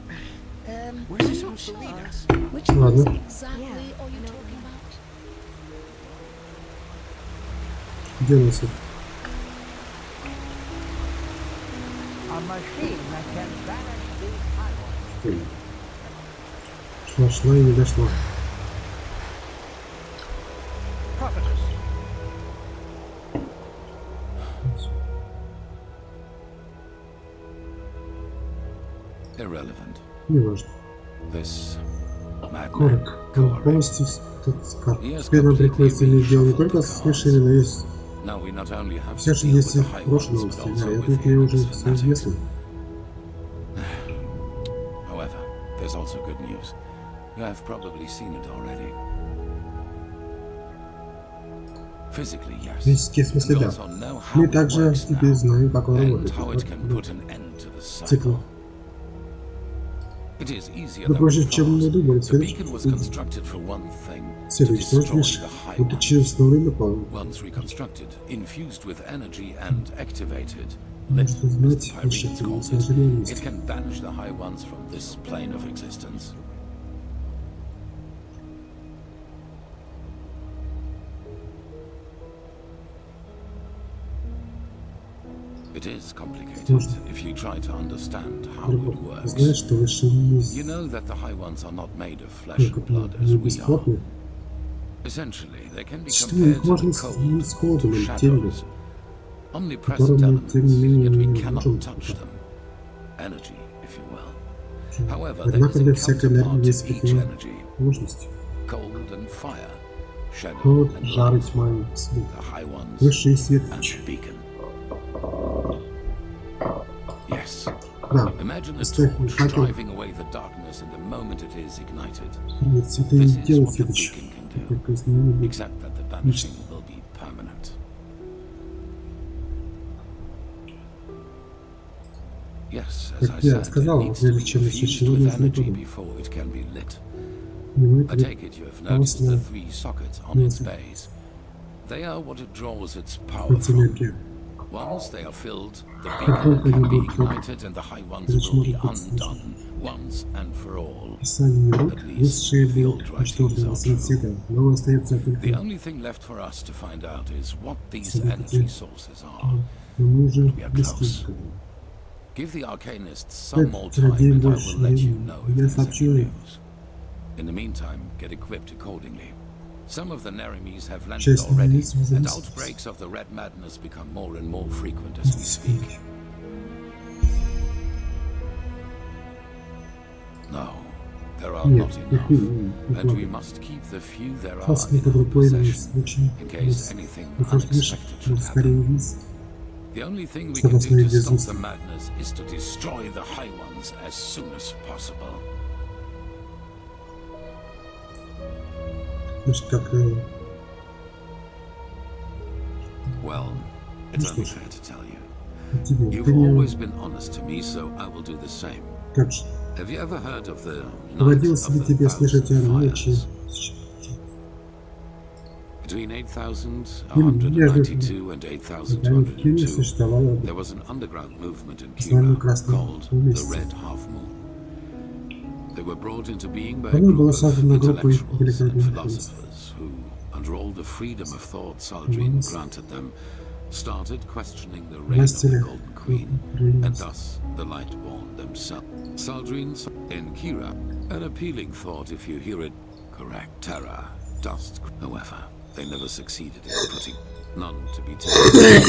Where's this supposed to lead us? Which ones exactly are you talking about? Где у нас это? Шла и не дошла. Irrelevant. Не важно. This Корок. Он полностью скат. Теперь нам приходится иметь дело не только с мишенью, но и с... Все же есть и прошлые новости. Вероятно, тебе уже все известно. However, there's also good news. You have probably seen it already. Physically, yes. Физически, в смысле, да. Мы также теперь знаем, как он работает. Цикл. Да позже, чем мы думали, следующий лишь будучи установлен на полу. Можно знать решительную сожаленность. It is complicated if you try to understand how it works. Знаешь, что высшие не You know that the high ones are not made of flesh and blood as we are. Essentially, they can be compared to cold, to shadows, omnipresent elements, yet we cannot touch them. Energy, if you will. However, there is a counterpart to each energy. Cold and fire, shadow and light, the high ones and the beacon. Yes. Imagine a torch driving away the darkness in the moment it is ignited. This is what a beacon can do, except that the vanishing will be permanent. Yes, as I said, it needs to be infused with energy before it can be lit. I take it you have noticed the 3 sockets on its base. They are what it draws its power from. Once they are filled, the beacon can be ignited and the high ones will be undone, once and for all. At least, if the old writings are true. The only thing left for us to find out is what these energy sources are. We are close. Give the Arcanists some more time and I will let you know if there's any news. In the meantime, get equipped accordingly. Some of the Neremes have landed already, and outbreaks of the Red Madness become more and more frequent as we speak. No, there are not enough, and we must keep the few there are in our possession, in case anything unexpected should happen. The only thing we can do to stop the madness is to destroy the High Ones as soon as possible. Well, it's only fair to tell you. You've always been honest to me, so I will do the same. Have you ever heard of the Night of the Thousand Fires? Between 8,192 and 8,202, there was an underground movement in Kira called the Red Half Moon. They were brought into being by a group of intellectuals and philosophers who, under all the freedom of thought Saldrine granted them, started questioning the reign of the Golden Queen, and thus the Lightborn themselves. Saldrine in Kira, an appealing thought if you hear it correct. Terror, dust, however, they never succeeded in putting none to be taken.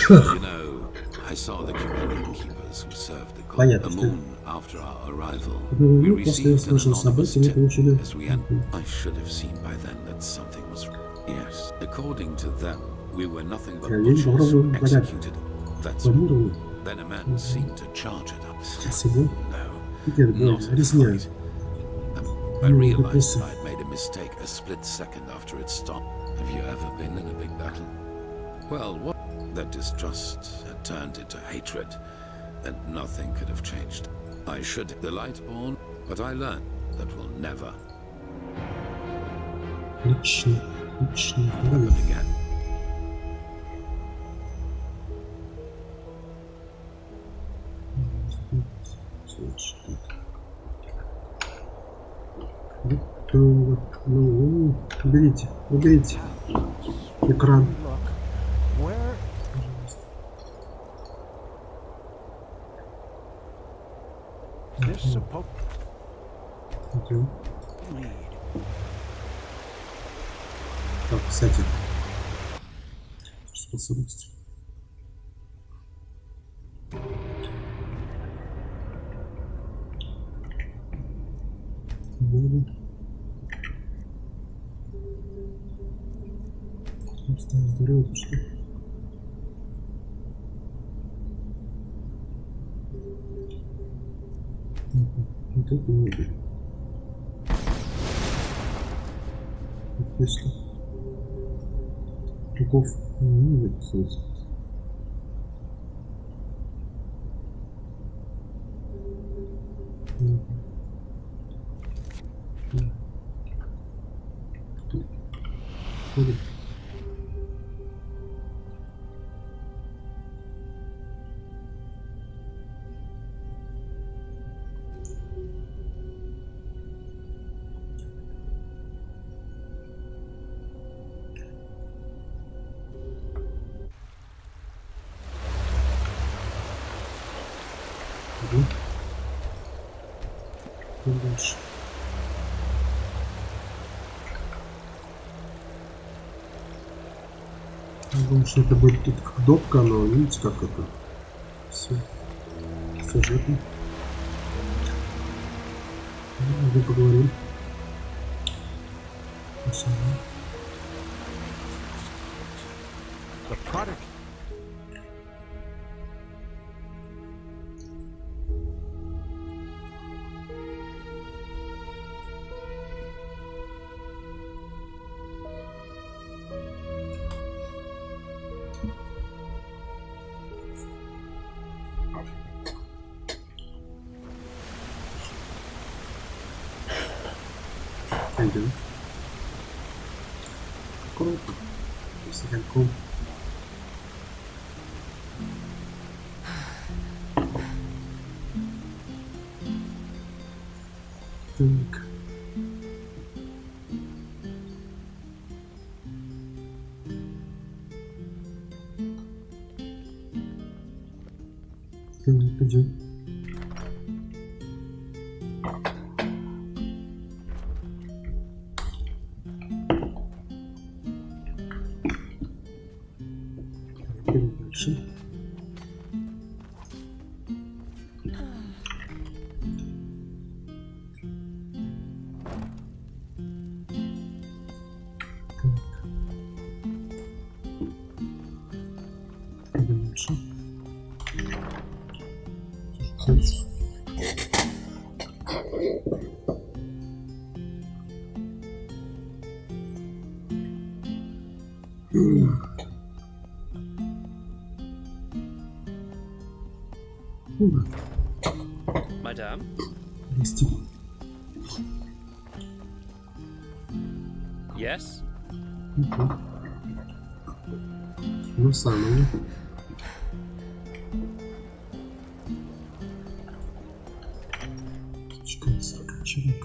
You know, I saw the Kiranian keepers who served the moon after our arrival. We received an anonymous tip as we entered. I should have seen by then that something was wrong. Yes, according to them, we were nothing but butchers who executed. That's all. Then a man seemed to charge at us. No, not in a fight. I realized that I'd made a mistake a split second after it stopped. Have you ever been in a big battle? Well, what? That distrust had turned into hatred, and nothing could have changed. I should the Lightborn, but I learned that will never happen again. Ну, уберите, уберите экран. this supposed Идем. Так, кстати. Способность. Воду. Стало здорово, что ли? Вот это не будет. Если жуков не выписывается. Ходит. И дальше. Я думаю, что это будет тут как допка, но видите, как это все сюжетно. Где поговорим. Пойдем. Круто. С огоньком. Так. Пойдем. Дальше. Дальше. Madame? Yes? Ну, самое. Человек.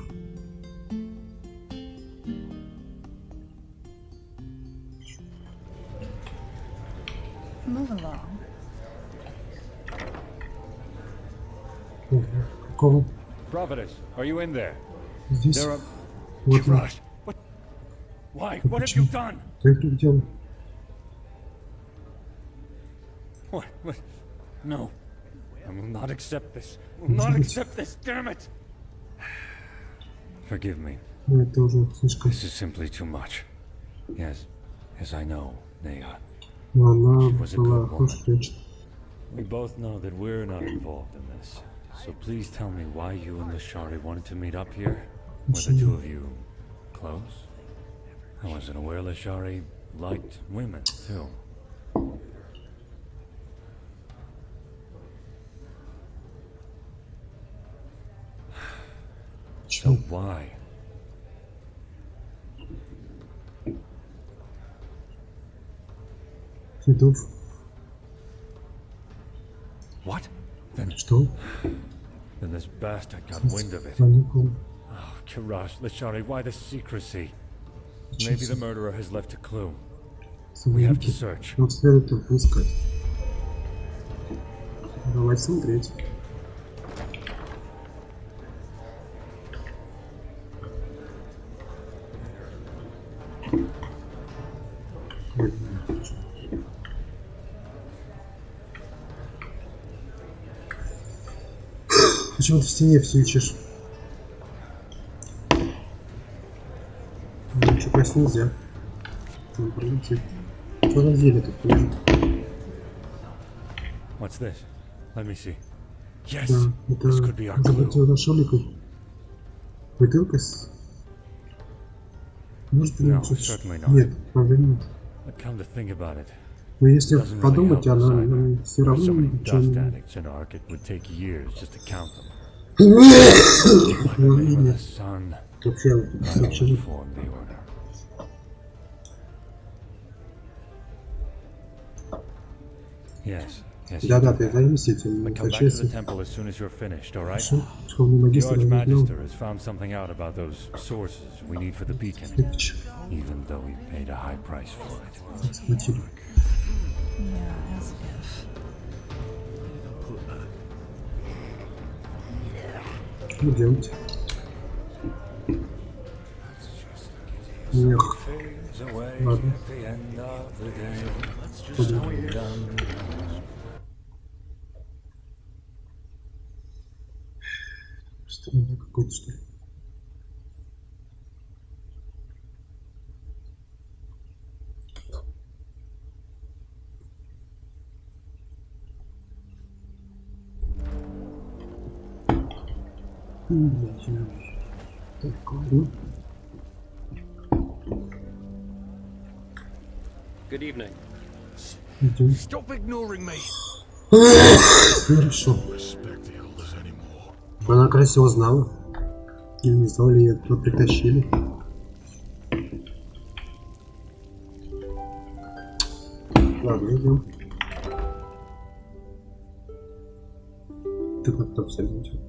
Move along. Какого? Providence, are you in there? Здесь. There are... Вот. Rush. What? Why? What have you done? Ты их делал? What? No. I will not accept this. I will not accept this, damn it! Forgive me. Ну, это уже слишком. This is simply too much. Yes, I know, Nea. Но она была хорошей женщиной. We both know that we're not involved in this. So please tell me why you and Lashari wanted to meet up here? Were the two of you close? I wasn't aware Lashari liked women, too. So why? Цветов. What? Then что? Then this bastard got wind of it. Oh, Kirash, Lashari, why the secrecy? Maybe the murderer has left a clue. We have to search. Вот следует только искать. Давай смотреть. Почему ты в стене все ищешь? Ничего красть нельзя. Надо пролететь. Что там зелье тут лежит? What's this? Let me see. Yes, Да, это this could be our может быть clue. нашел ликой. Бутылка с... Может No, быть, certainly not. нет, правда нет. But come to think about it, Но если doesn't really подумать, help us она either. все There are равно so many ничего dust не... addicts in Ark, it would take years just to count them. By the name of the sun, Вообще, I will вообще... inform the order. Yes, yes. you Да-да, do ты that. займись этим. But come back to the temple as soon as you're finished, all right? Школьный The магистр не знал. Archmagister has found something out about those sources we need for the beacon, even though we paid a high price for it. Схватили. Yeah, as if. Что делать? Эх. Ладно. Странный какой-то, что ли. Так, ладно. Good evening. Идем. Stop ignoring me. Хорошо. Она красиво знала. Или не знала, или ее туда притащили. Ладно, идем. Ты как-то абсолютно.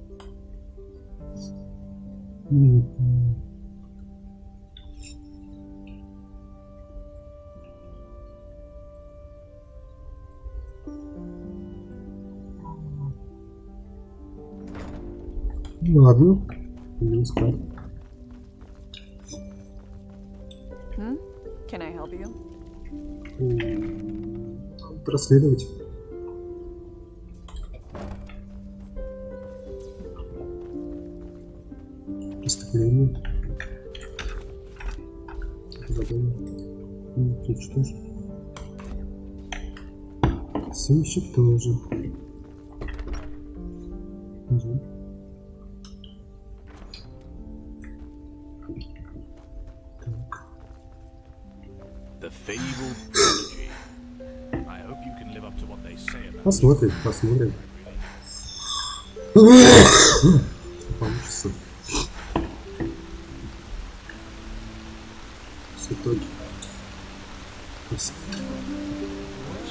Ладно, идем спать. Can I help you? Проследовать. Преступление. Задание. Тут что же? Все еще тоже. Идем. The fabled prodigy. I hope you can live up to what they say about Посмотрим, посмотрим. Получится. С итоги. Let's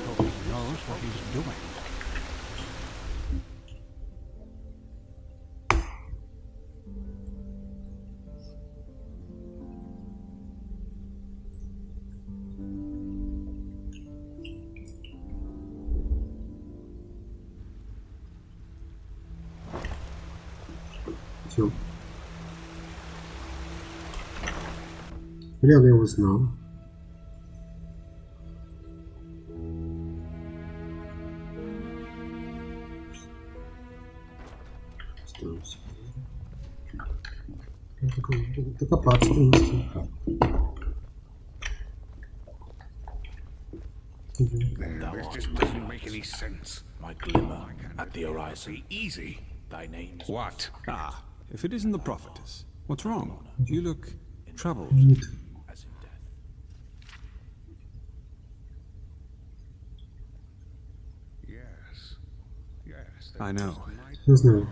hope he knows what he's doing. Все. Я его знал. Стараюсь. Докопаться принести. This just doesn't make any sense. My glimmer at the horizon. Easy. Thy name's What? Ah, if it isn't the prophetess. What's wrong? You look troubled. I know.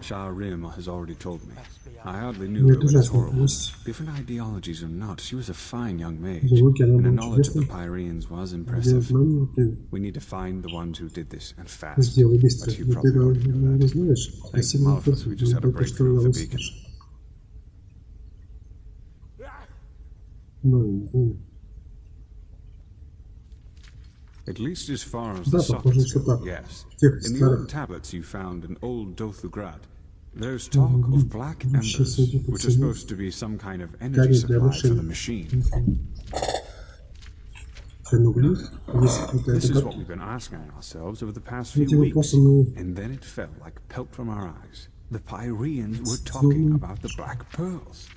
Shah Rim has already told me. I hardly knew her, but it's horrible. Different ideologies or not, she was a fine young mage, and her knowledge of the Pyreans was impressive. We need to find the ones who did this, and fast. But you probably already know that. Thanks to Malphus, we just had a breakthrough with the beacon. At least as far as the sockets go, yes. In the old tablets you found in old Dothugrad, there's talk of black embers, which are supposed to be some kind of energy supply for the machine. This is what we've been asking ourselves over the past few weeks, and then it fell like pelt from our eyes. The Pyreans were talking about the Black Pearls.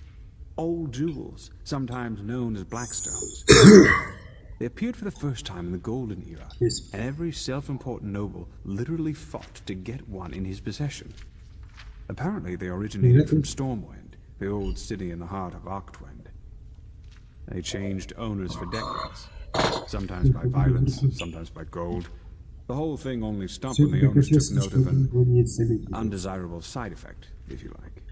Old jewels, sometimes known as Blackstones. They appeared for the first time in the Golden Era, and every self-important noble literally fought to get one in his possession. Apparently they originated from Stormwind, the old city in the heart of Octwind. They changed owners for decades, sometimes by violence, sometimes by gold. The whole thing only stopped when the owners took note of an undesirable side effect, if you like.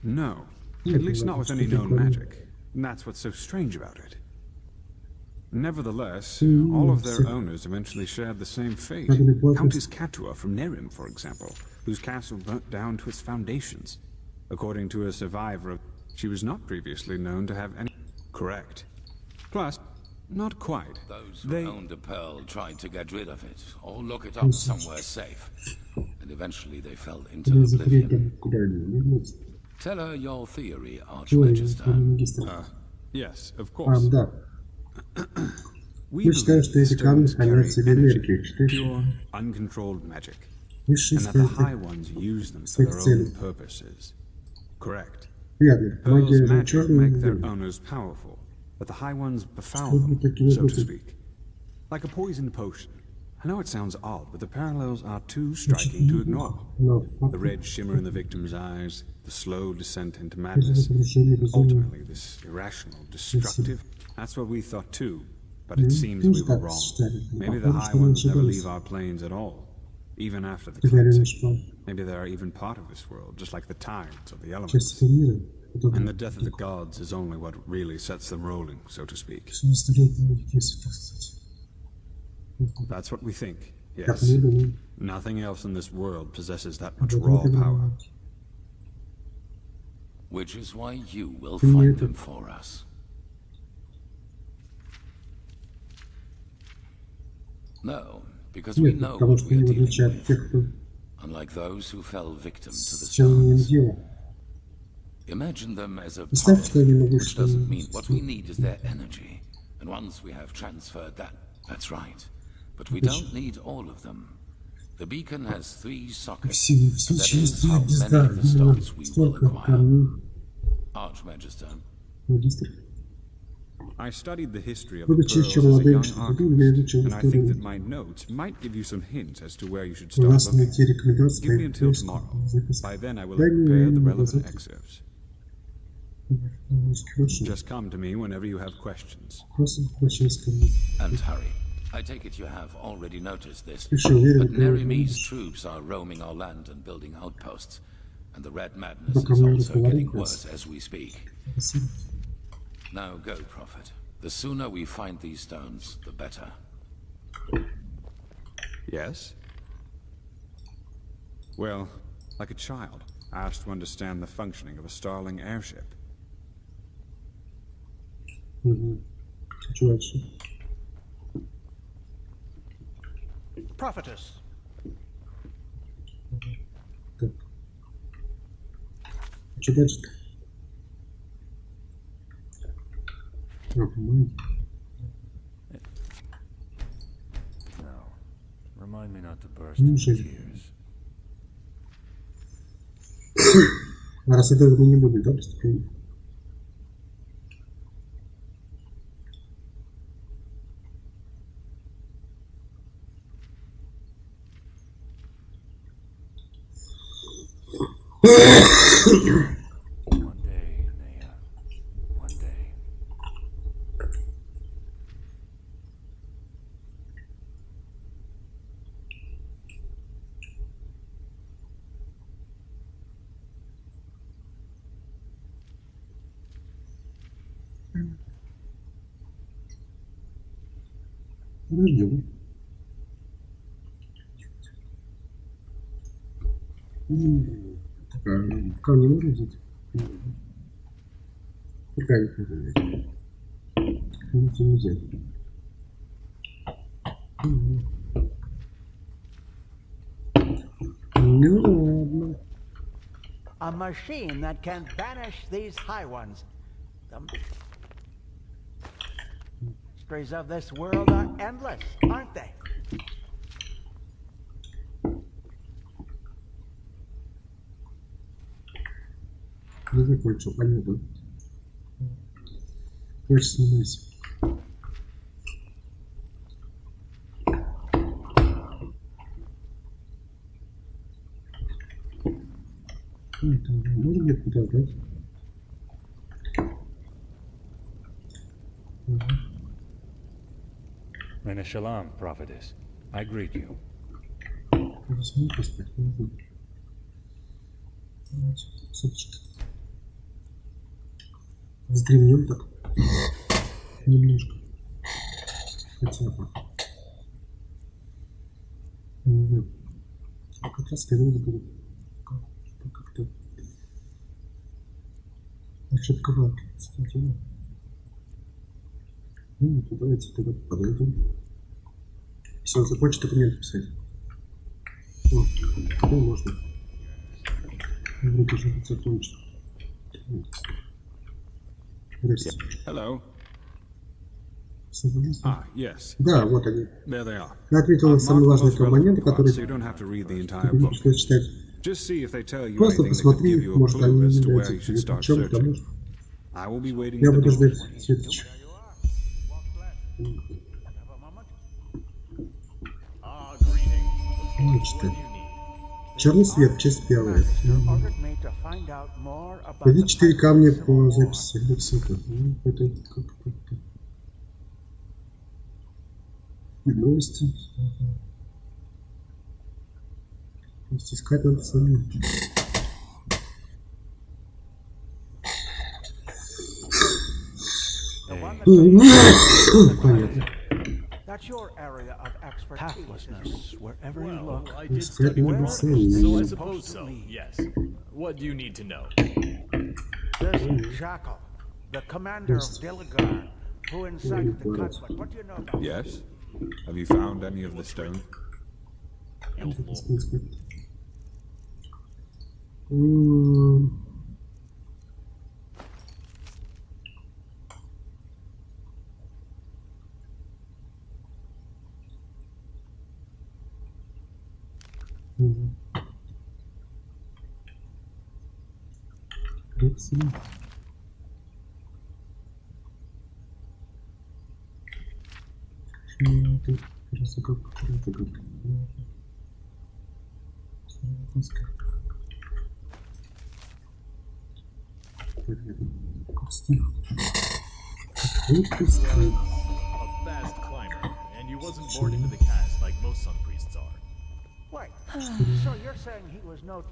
No, at least not with any known magic. And that's what's so strange about it. Nevertheless, all of their owners eventually shared the same fate. Countess Catua from Nerim, for example, whose castle burnt down to its foundations. According to a survivor, she was not previously known to have any... Correct. Plus, not quite. Those who owned a pearl tried to get rid of it, or lock it up somewhere safe. And eventually they fell into oblivion. Tell her your theory, Archmagister. Yes, of course. We Вы считаете, что эти камни хранят в себе энергию, pure, uncontrolled magic, and that the High Ones use them for their own purposes. Correct. Pearls magic make their owners powerful, but the High Ones befoul them, so to speak. Like a poison potion. I know it sounds odd, but the parallels are too striking to ignore. The red shimmer in the victim's eyes, the slow descent into madness, ultimately this irrational, destructive... That's what we thought too, but it seems we were wrong. Maybe the High Ones never leave our planes at all, even after the cleansing. Maybe they are even part of this world, just like the tides or the elements. And the death of the gods is only what really sets them rolling, so to speak. That's what we think, yes. Nothing else in this world possesses that much raw power. Which is why you will find them for us. No, because we know what we are dealing with. Unlike those who fell victim to the stones. Imagine them as a power, which doesn't mean what we need is their energy. And once we have transferred that, that's right. But we don't need all of them. The beacon has 3 sockets. That is how many of the stones we will acquire. Archmagister. I studied the history of the pearls as a young archivist, and I think that my notes might give you some hints as to where you should start looking. Give me until tomorrow. By then I will have prepared the relevant excerpts. Just come to me whenever you have questions. And hurry. I take it you have already noticed this, but Nerimi's troops are roaming our land and building outposts, and the Red Madness is also getting worse as we speak. Now go, Prophet. The sooner we find these stones, the better. Yes? Well, like a child, asked to understand the functioning of a Starling airship. Prophetess. No. Remind me not to burst into tears. Раз это не будет, да, поступление? One day, Naya. One day. Подождем. Пока не можно взять. Пока не можно взять. Нельзя. Ну ладно. A machine that can banish these High Ones. The mysteries of this world are endless, aren't they? Не закончил, понятно. Больше снимайся. Можно где-то куда дать? Lena Shalom, prophetess. I greet you. Возьми, поставь, можно. Суточки. Вздремнем так. Немножко. Хотя бы. А как раз когда буду как-то ошибка валки. Ну, давайте тогда подойдем. Все, закончит документы писать. О, ну можно. Вроде уже закончил. Здравствуйте. Hello. Yes. Да, вот они. There they are. Я ответил на самые важные моменты, которые So you don't have to read the тебе entire не book. пришлось читать. Just see if they tell you Просто anything that could give посмотри, you a может они clue не as to where являются you should тебе start ключом, потому searching. что I will be waiting я at the буду ждать door. Светоча. Значит, черный свет, часть первая. Найди 4 камня по записи лексика. Ну, это как-то. И новости. То есть искать надо самим. Понятно. That's your area of expertise. Wherever you look. Искать надо So I самим. suppose so, yes. What do you need to know? This Jackal, the commander of Diligar, who incited the conflict. What do you know about Yes. Have you found any of the stone? A fast climber, and he wasn't born into the cast like most sun priests are. Wait, so you're saying he was no...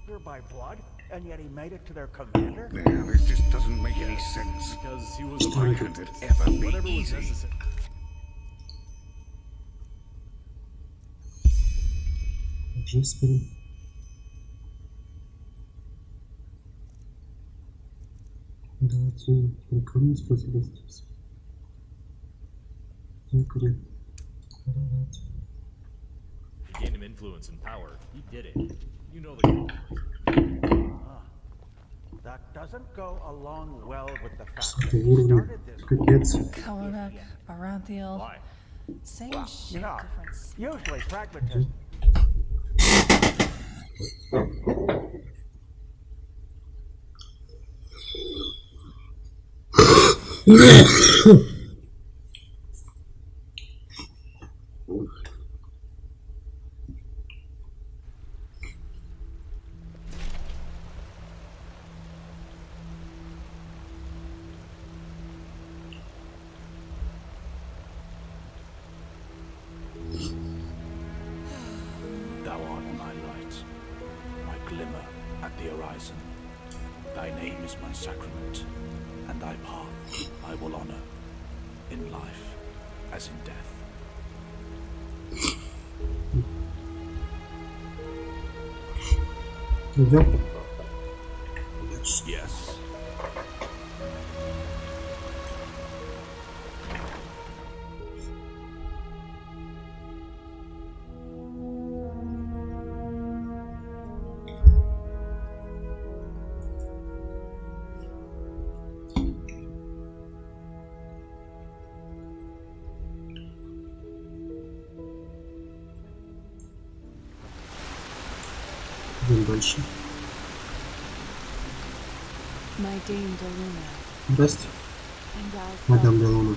Here by blood, and yet he made it to their commander? There, this just doesn't make any sense. Because he was a Why can't it ever be whatever was easy? necessary. Господи. Давайте прикольно способность. Якоря. Давайте. To gain him influence and power, he did it. You know the That doesn't go along well with the fact Что-то that he уровень. started this. Капец. Kalarak, Aranthiel. Why? Same Well, shit you know, difference. usually pragmatism. Thou art my light, my glimmer at the horizon. Thy name is my sacrament, and thy path I will honor, in life as in death. Идем. Yes. Идем дальше. My Dame Deluna. Здрасте, And I мадам Делуна.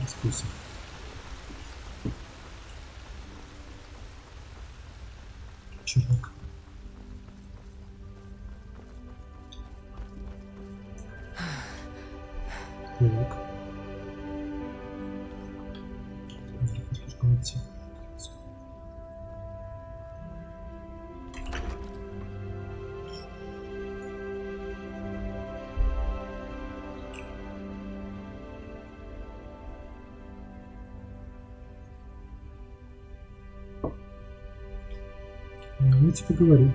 Распусим. Чувак. Так. Давайте поговорим.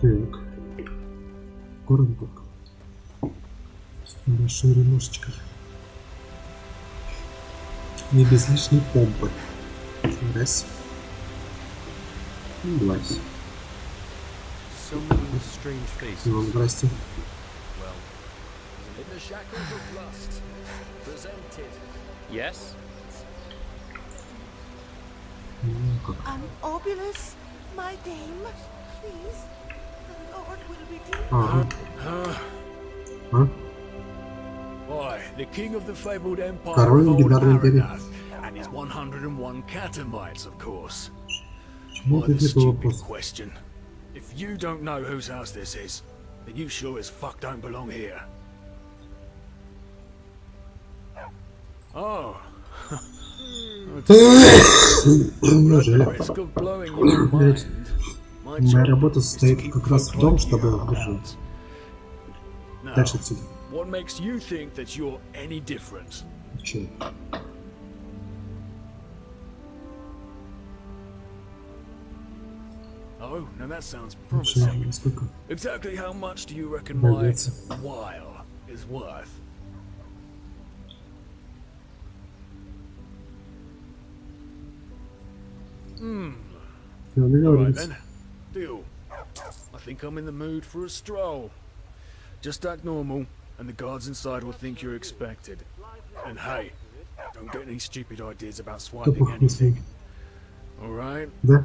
Так. Город Бог. С небольшой ремушечкой. И без лишней помпы. Раз. И два. Ну, здрасте. Yes? Obulus, my dame, please. The Lord will redeem. А? Why, the king of the fabled empire Король of old легендарной империи. Aranath, and his 101 catamites, of course. Почему What a это stupid вопрос? question. If you don't know whose house this is, then you sure as fuck don't belong here. Oh. Неужели? Моя работа состоит как раз в том, чтобы держать. Дальше отсюда. What makes you think that you're any different? Че? Oh, now that sounds Вообще, promising. насколько? Exactly how much do you reckon my Нравится. while is worth? Я Alright договорились. then. Deal. I think I'm in the mood for a stroll. Just act normal, and the guards inside will think you're expected. And hey, don't get any stupid ideas about swiping anything. Alright? Да?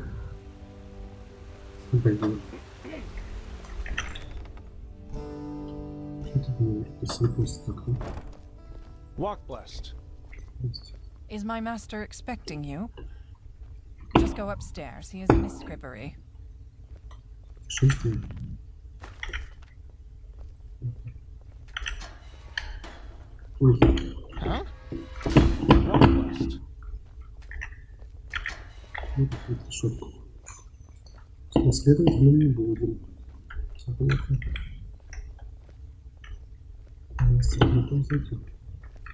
Пойдем. Что тут мне посыпалось так, да? Walk blessed. Is my master expecting you? Just go upstairs. He is in his scribbery. Что это? Ой. Huh? Walk blessed. Вот эту шутку. Следовать мы не будем.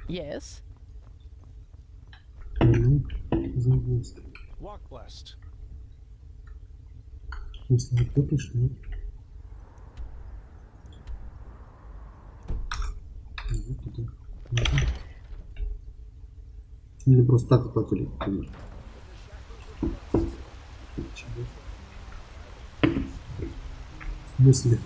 Yes. Walk blessed. Если вот это пришло. Вот туда. Или просто так заплатили. В смысле?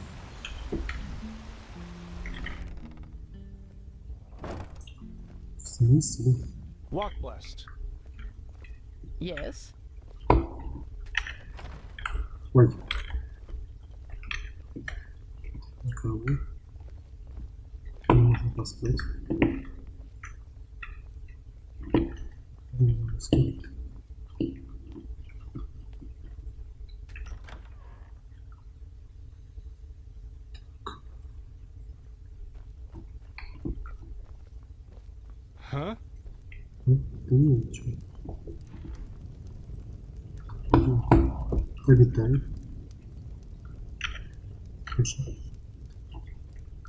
В смысле? Walk blessed. Yes. Ой. Кого? Можно поспать. Сколько? Huh? Да ничего. Обитаем. Хорошо.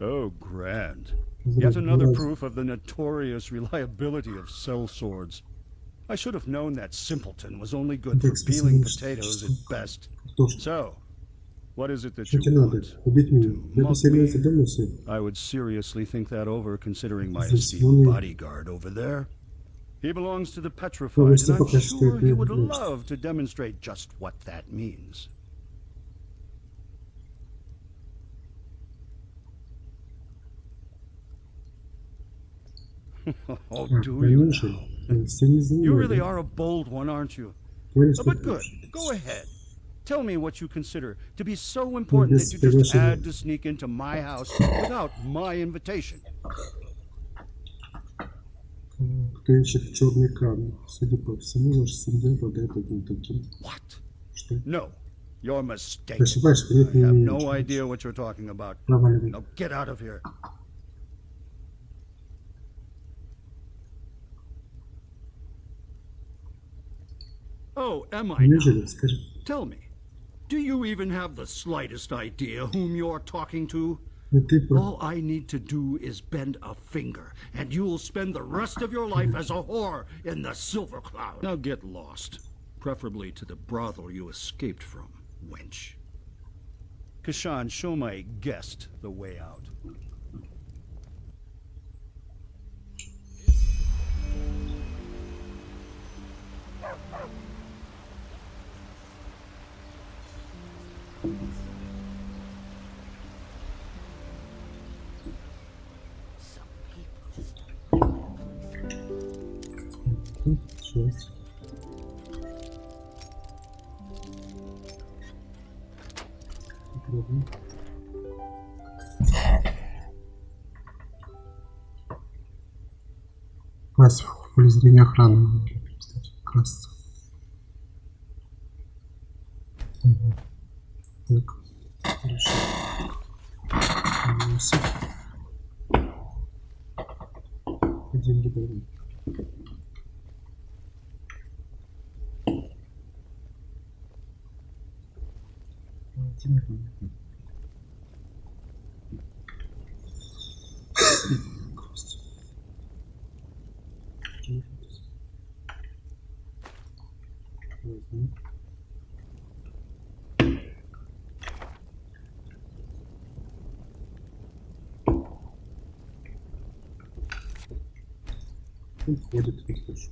Oh, grand. Yet another proof of the notorious reliability of cell swords. I should have known that simpleton was only good for peeling potatoes at best. So, what is it that you want? I would seriously think that over, considering my esteemed bodyguard over there. He belongs to the petrified, and I'm sure he would love to demonstrate just what that means. Oh, do you now? You really are a bold one, aren't you? But good. Go ahead. Tell me what you consider to be so important that you just had to sneak into my house without my invitation. Кто ищет черный камень? Судя по всему, ваш семья обладает одним таким. What? Что? No, you're mistaken. Ты ошибаешься, I нет, не have имею. no idea what you're talking about. Проваливай. Now get out of here. Oh, am I now? Неужели, скажи. Tell me, do you even have the slightest idea whom you're talking to? Ну ты All I need to do is bend a finger, and you'll spend the rest of your life as a whore in the Silver Cloud. Now get lost, preferably to the brothel you escaped from, wench. Kashan, show my guest the way out. Сейчас. Попробуем. Класть в поле зрения охраны. Кстати, краситься. Угу. Так. Хорошо. Деньги дадим. Он ходит, вот слышу.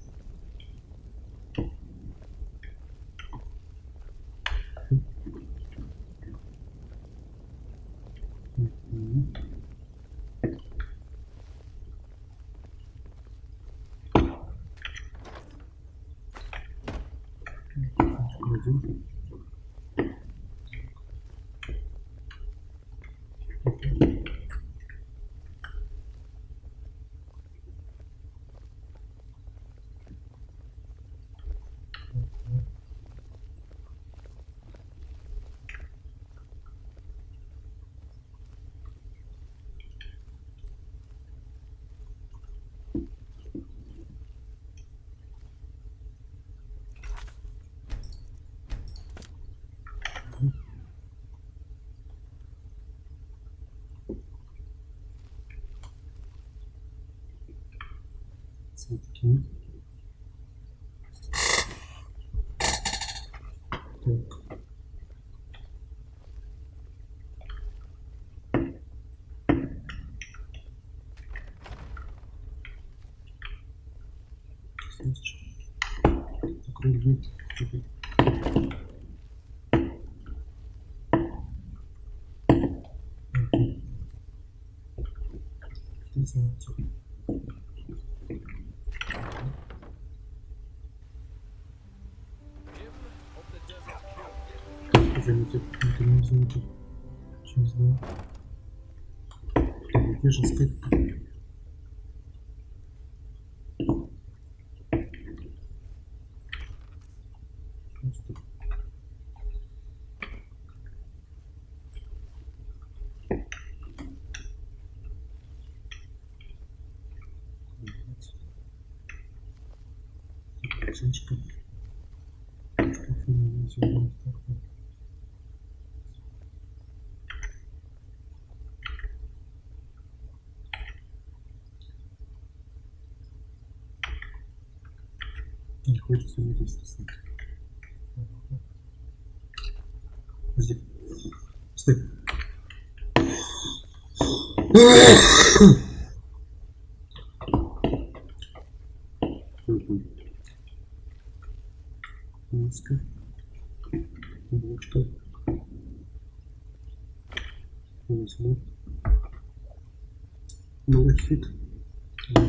Цветки. Так. Такой вид. Заметил, не заметил. Что не знаю. Где же искать-то? Просто. Женщина. Шкафы не взяла. Не хочется мне здесь рисовать. Подожди. Стой. Маска. Булочка. Возьму. Малахит. Где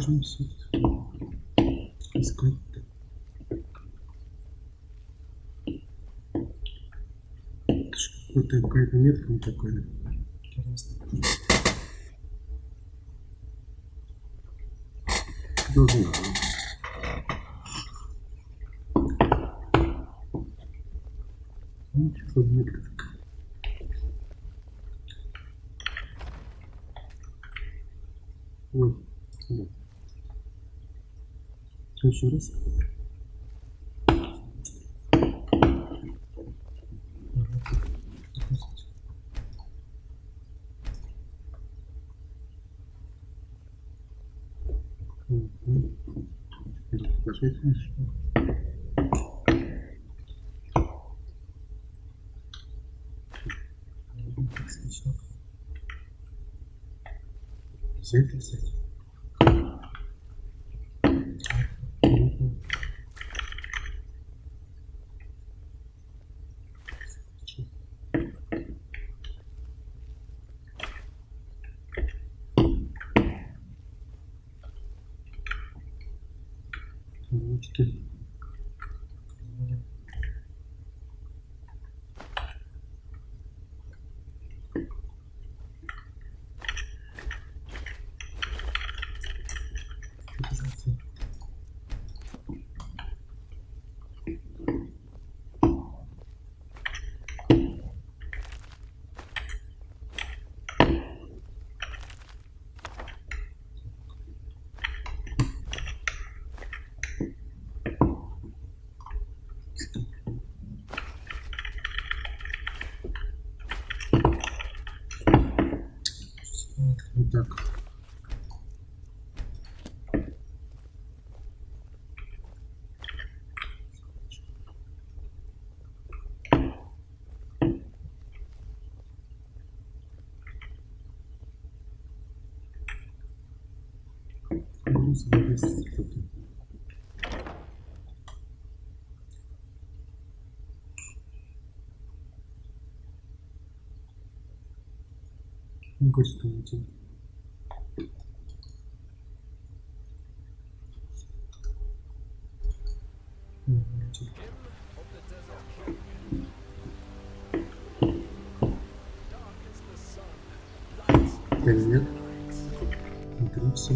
же мне все искать-то? Какая-то метка такая. Интересно. Должна. Что метка такая? Вот. Вот. Еще раз. Взять. Ручки. Так. Не хочет уйти. Привет. Внутри все.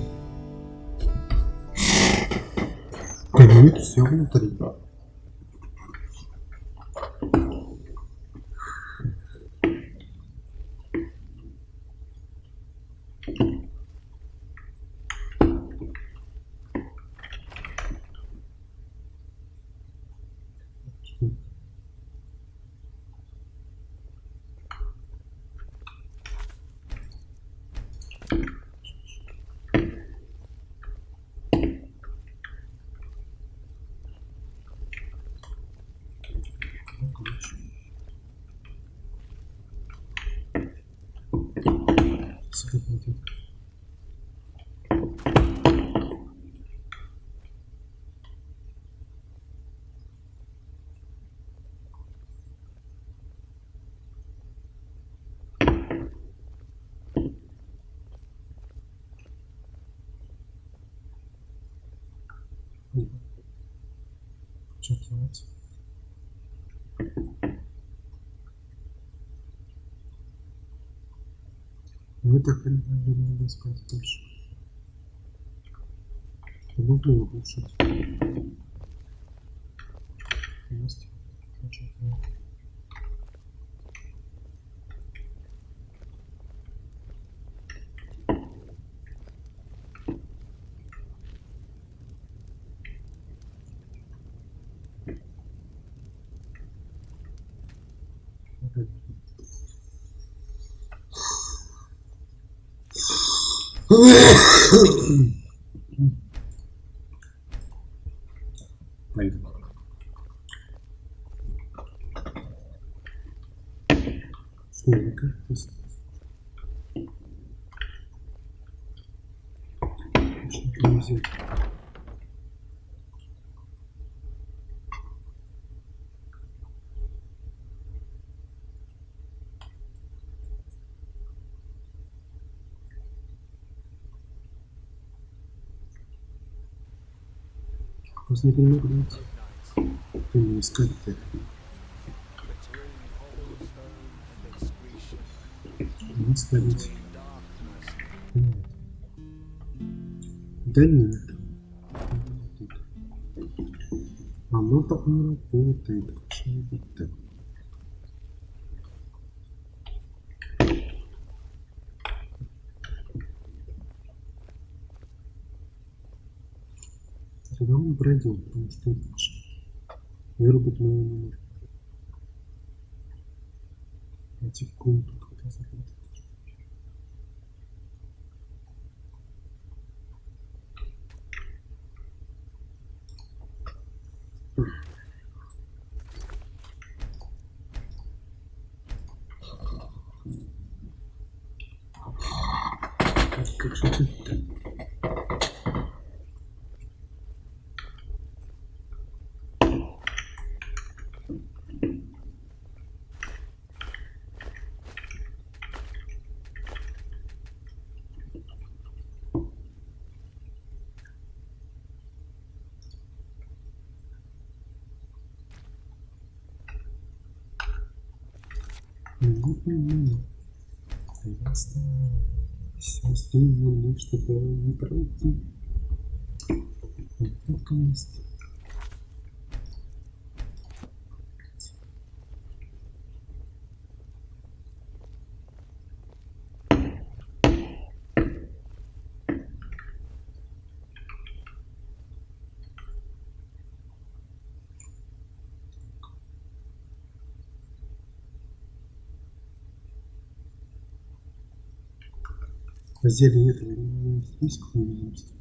Привет, все внутри. Что делать? Мы так не будем спать дальше. Люблю улучшить. Есть. Пойду. Что, взять. Просто не понимаю, куда идти. Ты не искать-то. Не сходить. Да нет. Оно так не работает. Что-нибудь так. Тогда мы пройдем, потому что вырубить мы не можем. Эти комнаты как-то закрыты. Как же это? Все сделали, чтобы не пройти. Вот такое место. В разделе этого списков невидимости.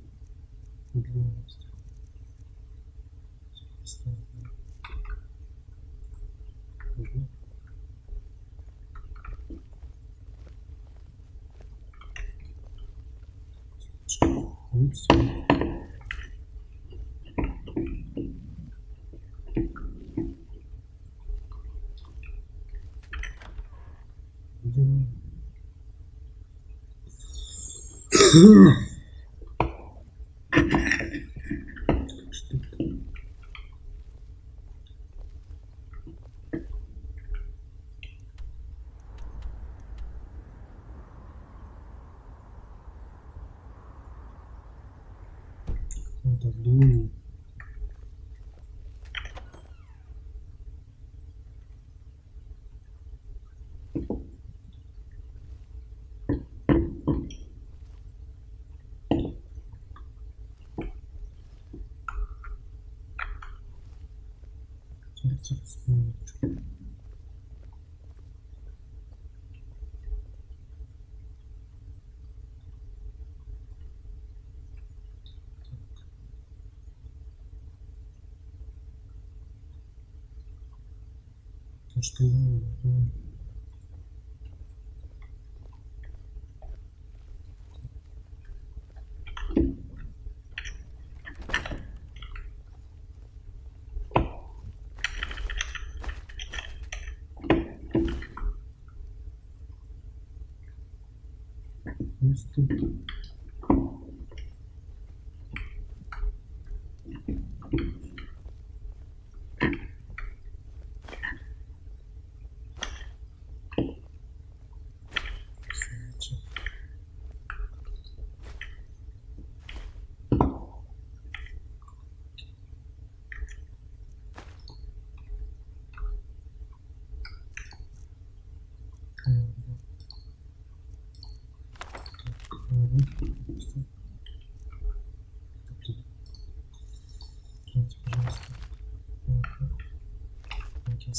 Давление. Что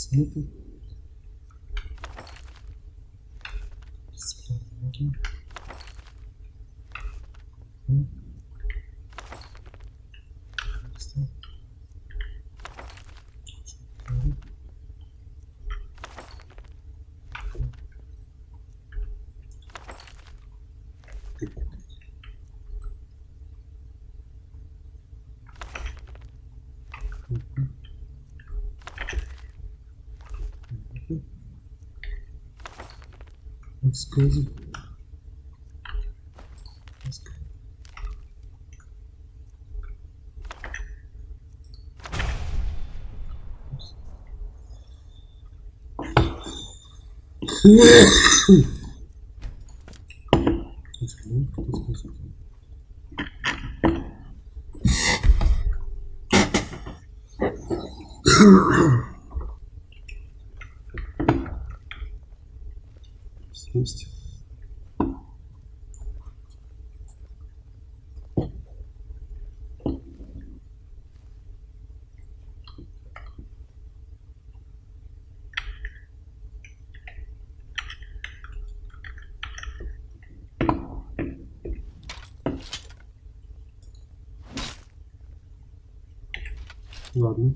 Света. Рассказы. Есть. Ладно.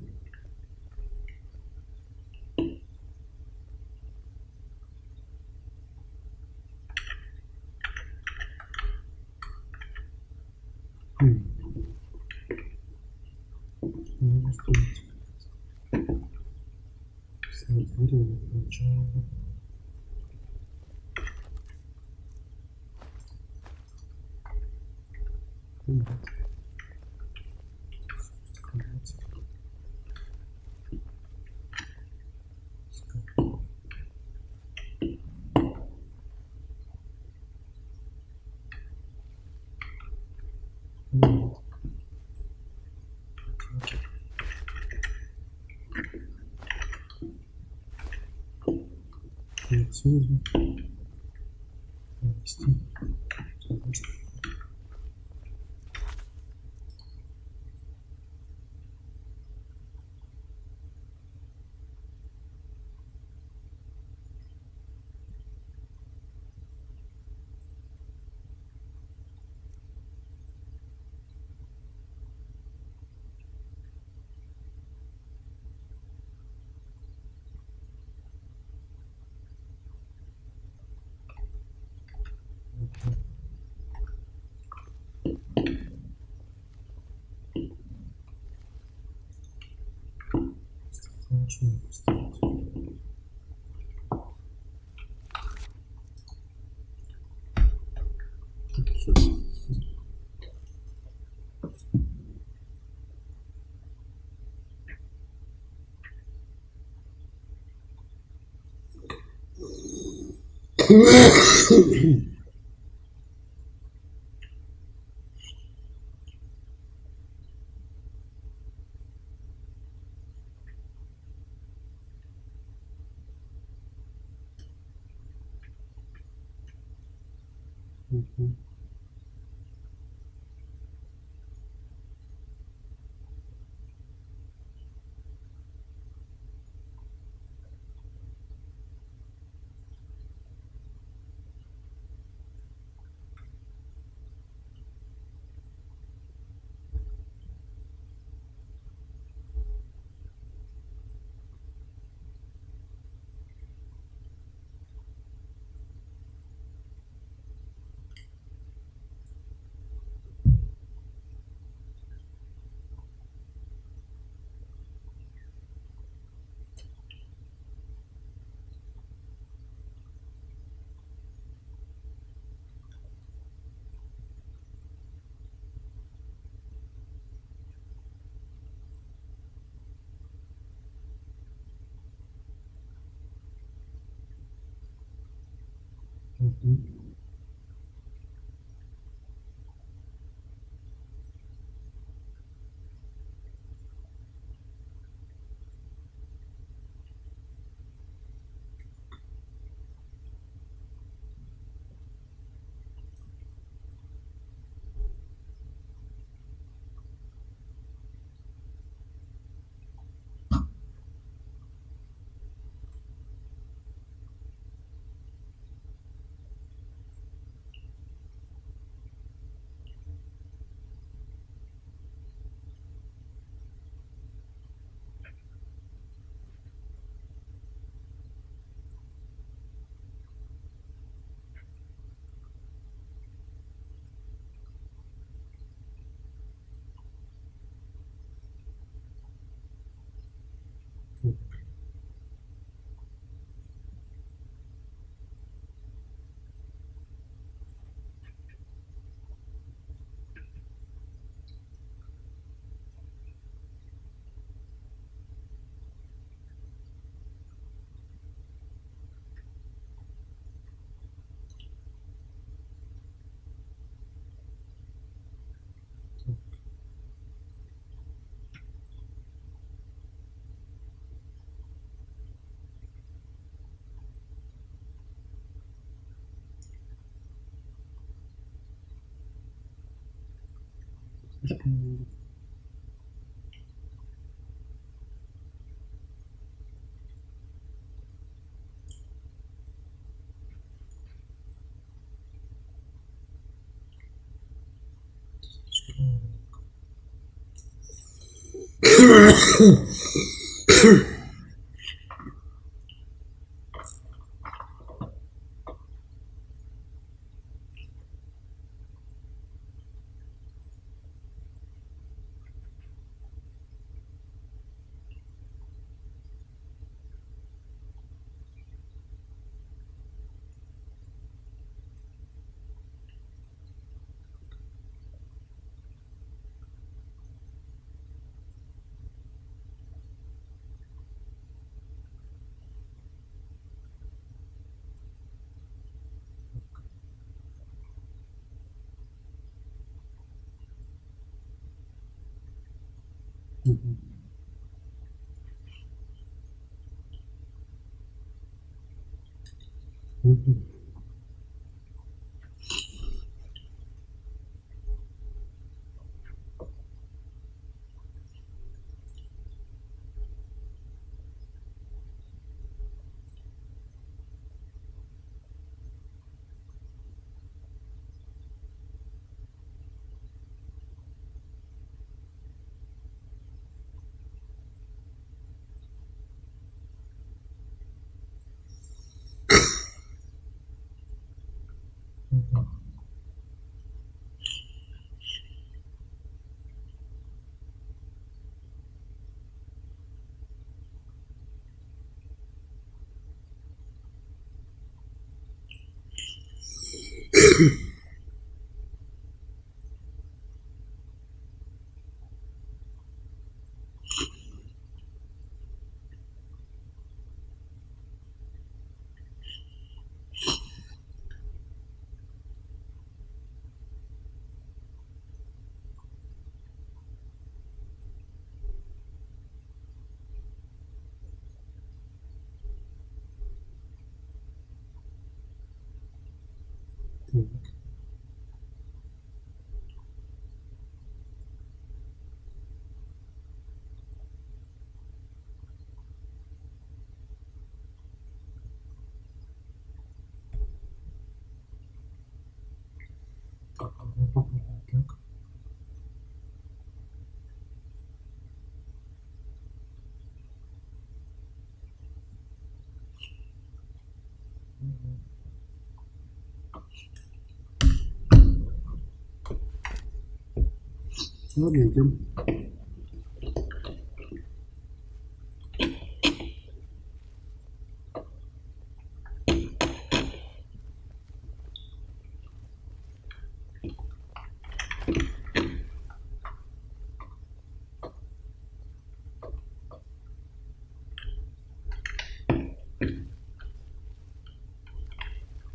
Ладно, идем.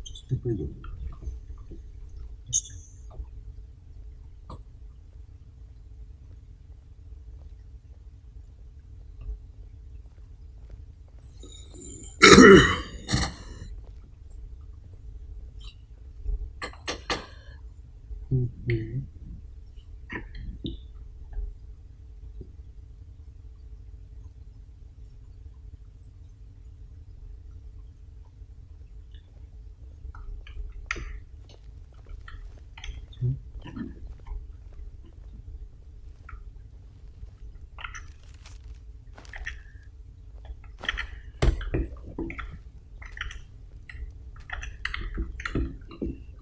Сейчас пойдем.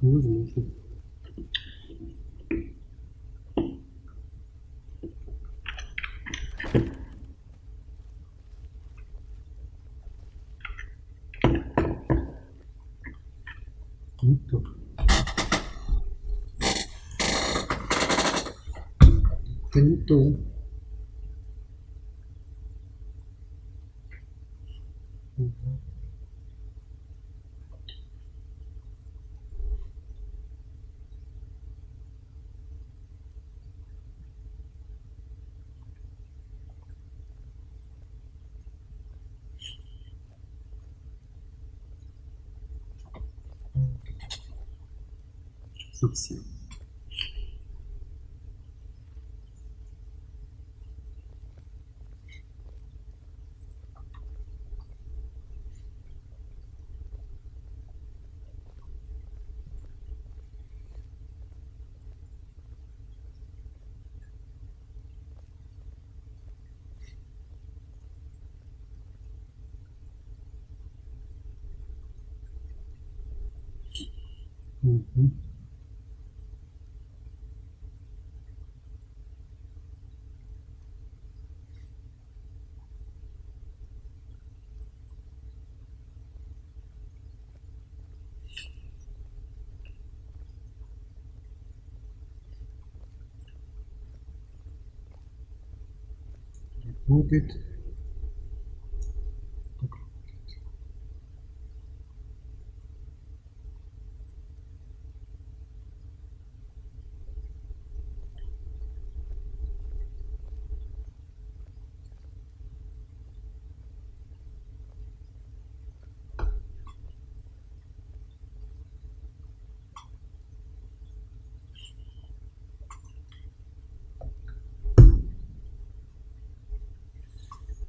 Возможно. Не то. Это не то. Совсем. Работает.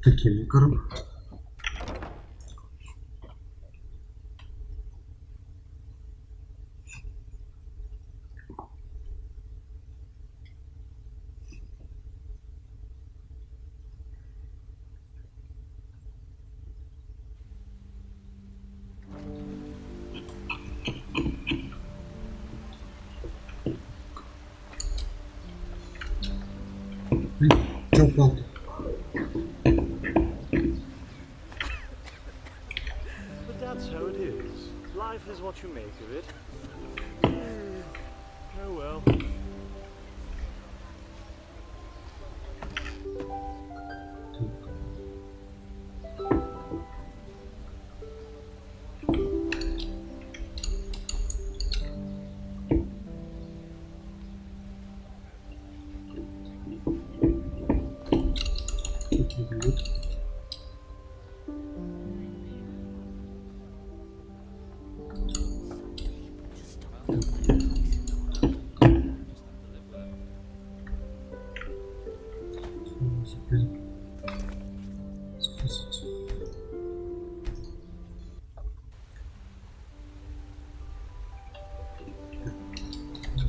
Таким макаром. Чё упал-то? But that's how it is. Life is what you make of it. Oh well.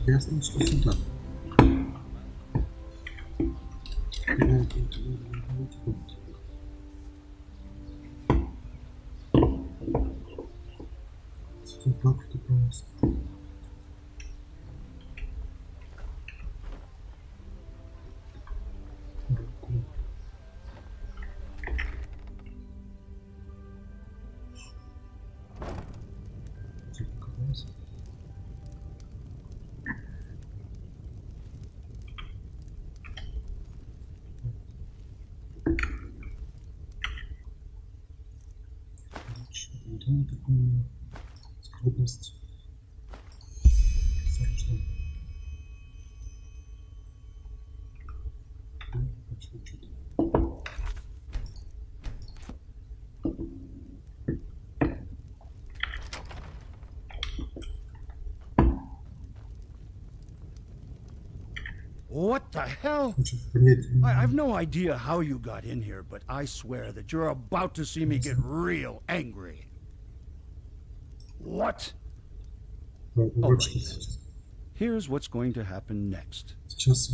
Ясно, что сюда. Так, что просто. Такую скрытность. What the hell? I've no idea how you got in here, but I swear that you're about to see me get real angry. What? All right. Here's what's going to happen next.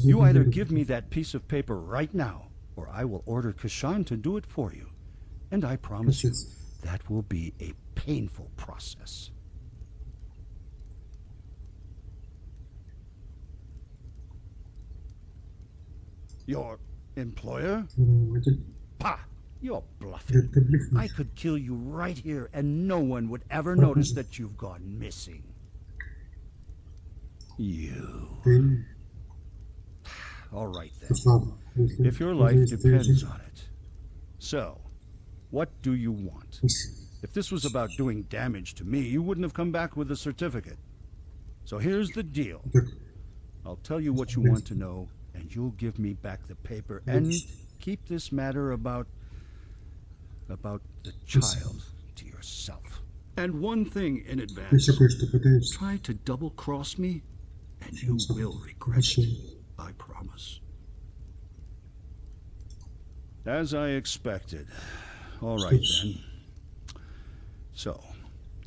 You either give me that piece of paper right now, or I will order Kashan to do it for you. And I promise you, that will be a painful process. Your employer? Pah! You're bluffing. I could kill you right here and no one would ever notice that you've gone missing. You. All right then. If your life depends on it. So, what do you want? If this was about doing damage to me, you wouldn't have come back with a certificate. So here's the deal. I'll tell you what you want to know, and you'll give me back the paper and keep this matter about the child to yourself. And one thing in advance, try to double-cross me, and you will regret it. I promise. As I expected. All right, then. So,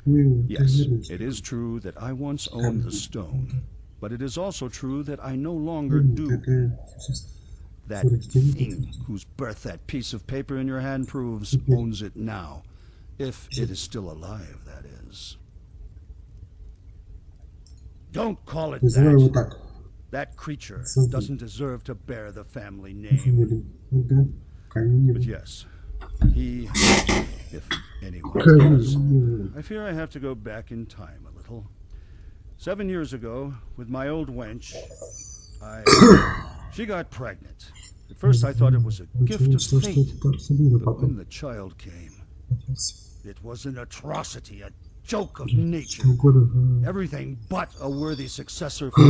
yes, it is true that I once owned the stone, but it is also true that I no longer do. That thing whose birth that piece of paper in your hand proves owns it now. If it is still alive, that is. Don't call it Называем его that. так. That creature Something. doesn't deserve to bear the family name. Фамилия. Ага. Камин. But yes, he, if anyone does, Камин. I fear I have to go back in time a little. 7 years ago, with my old wench, she got pregnant. At first I thought it was a gift of fate, but when the child came, it was an atrocity, a joke of nature. Everything but a worthy successor for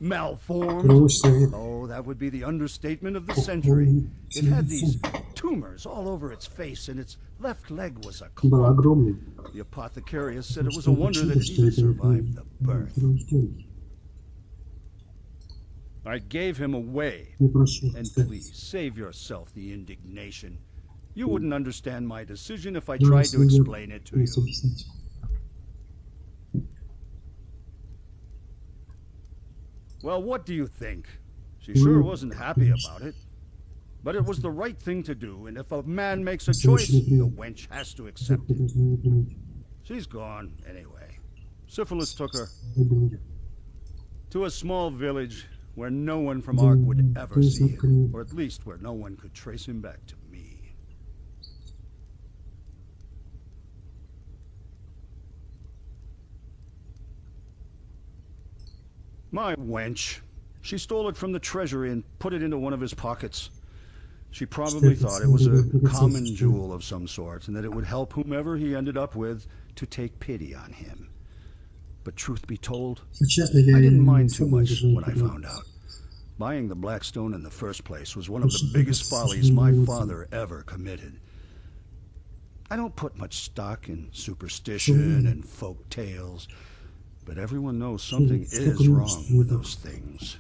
malformed. Oh, that would be the understatement of the century. It had these tumors all over its face, and its left leg was a clump. The apothecarius said it was a wonder that it even survived the birth. I gave him away. And please, save yourself the indignation. You wouldn't understand my decision if I tried to explain it to you. Well, what do you think? She sure wasn't happy about it. But it was the right thing to do, and if a man makes a choice, the wench has to accept it. She's gone, anyway. Syphilis took her to a small village where no one from Ark would ever see him, or at least where no one could trace him back to me. My wench. She stole it from the treasury and put it into one of his pockets. She probably thought it was a common jewel of some sort, and that it would help whomever he ended up with to take pity on him. But truth be told, I didn't mind too much when I found out. Buying the black stone in the first place was one of the biggest follies my father ever committed. I don't put much stock in superstition and folk tales, but everyone knows something is wrong with those things.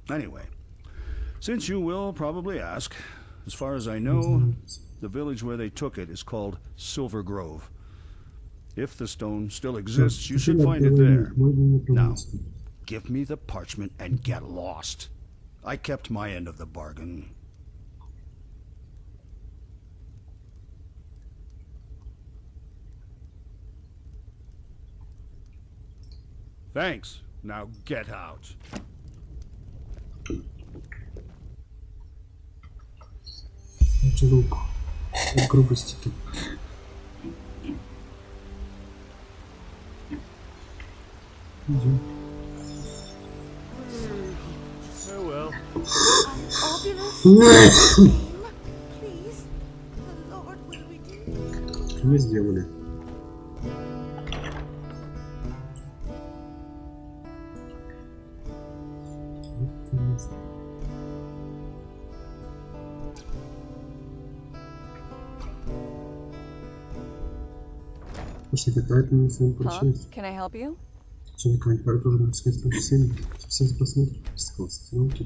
Anyway, since you will probably ask, as far as I know, the village where they took it is called Silver Grove. If the stone still exists, you should find it there. Now, give me the parchment and get lost. I kept my end of the bargain. Thanks. Now get out. Лук. Грубости тут. Идем. Oh well. Please, the Lord will redeem. Мы сделали. Слушай, какая-то не с вами прощаюсь. Can I help you? Что, никого не пора тоже написать по всем за просмотр.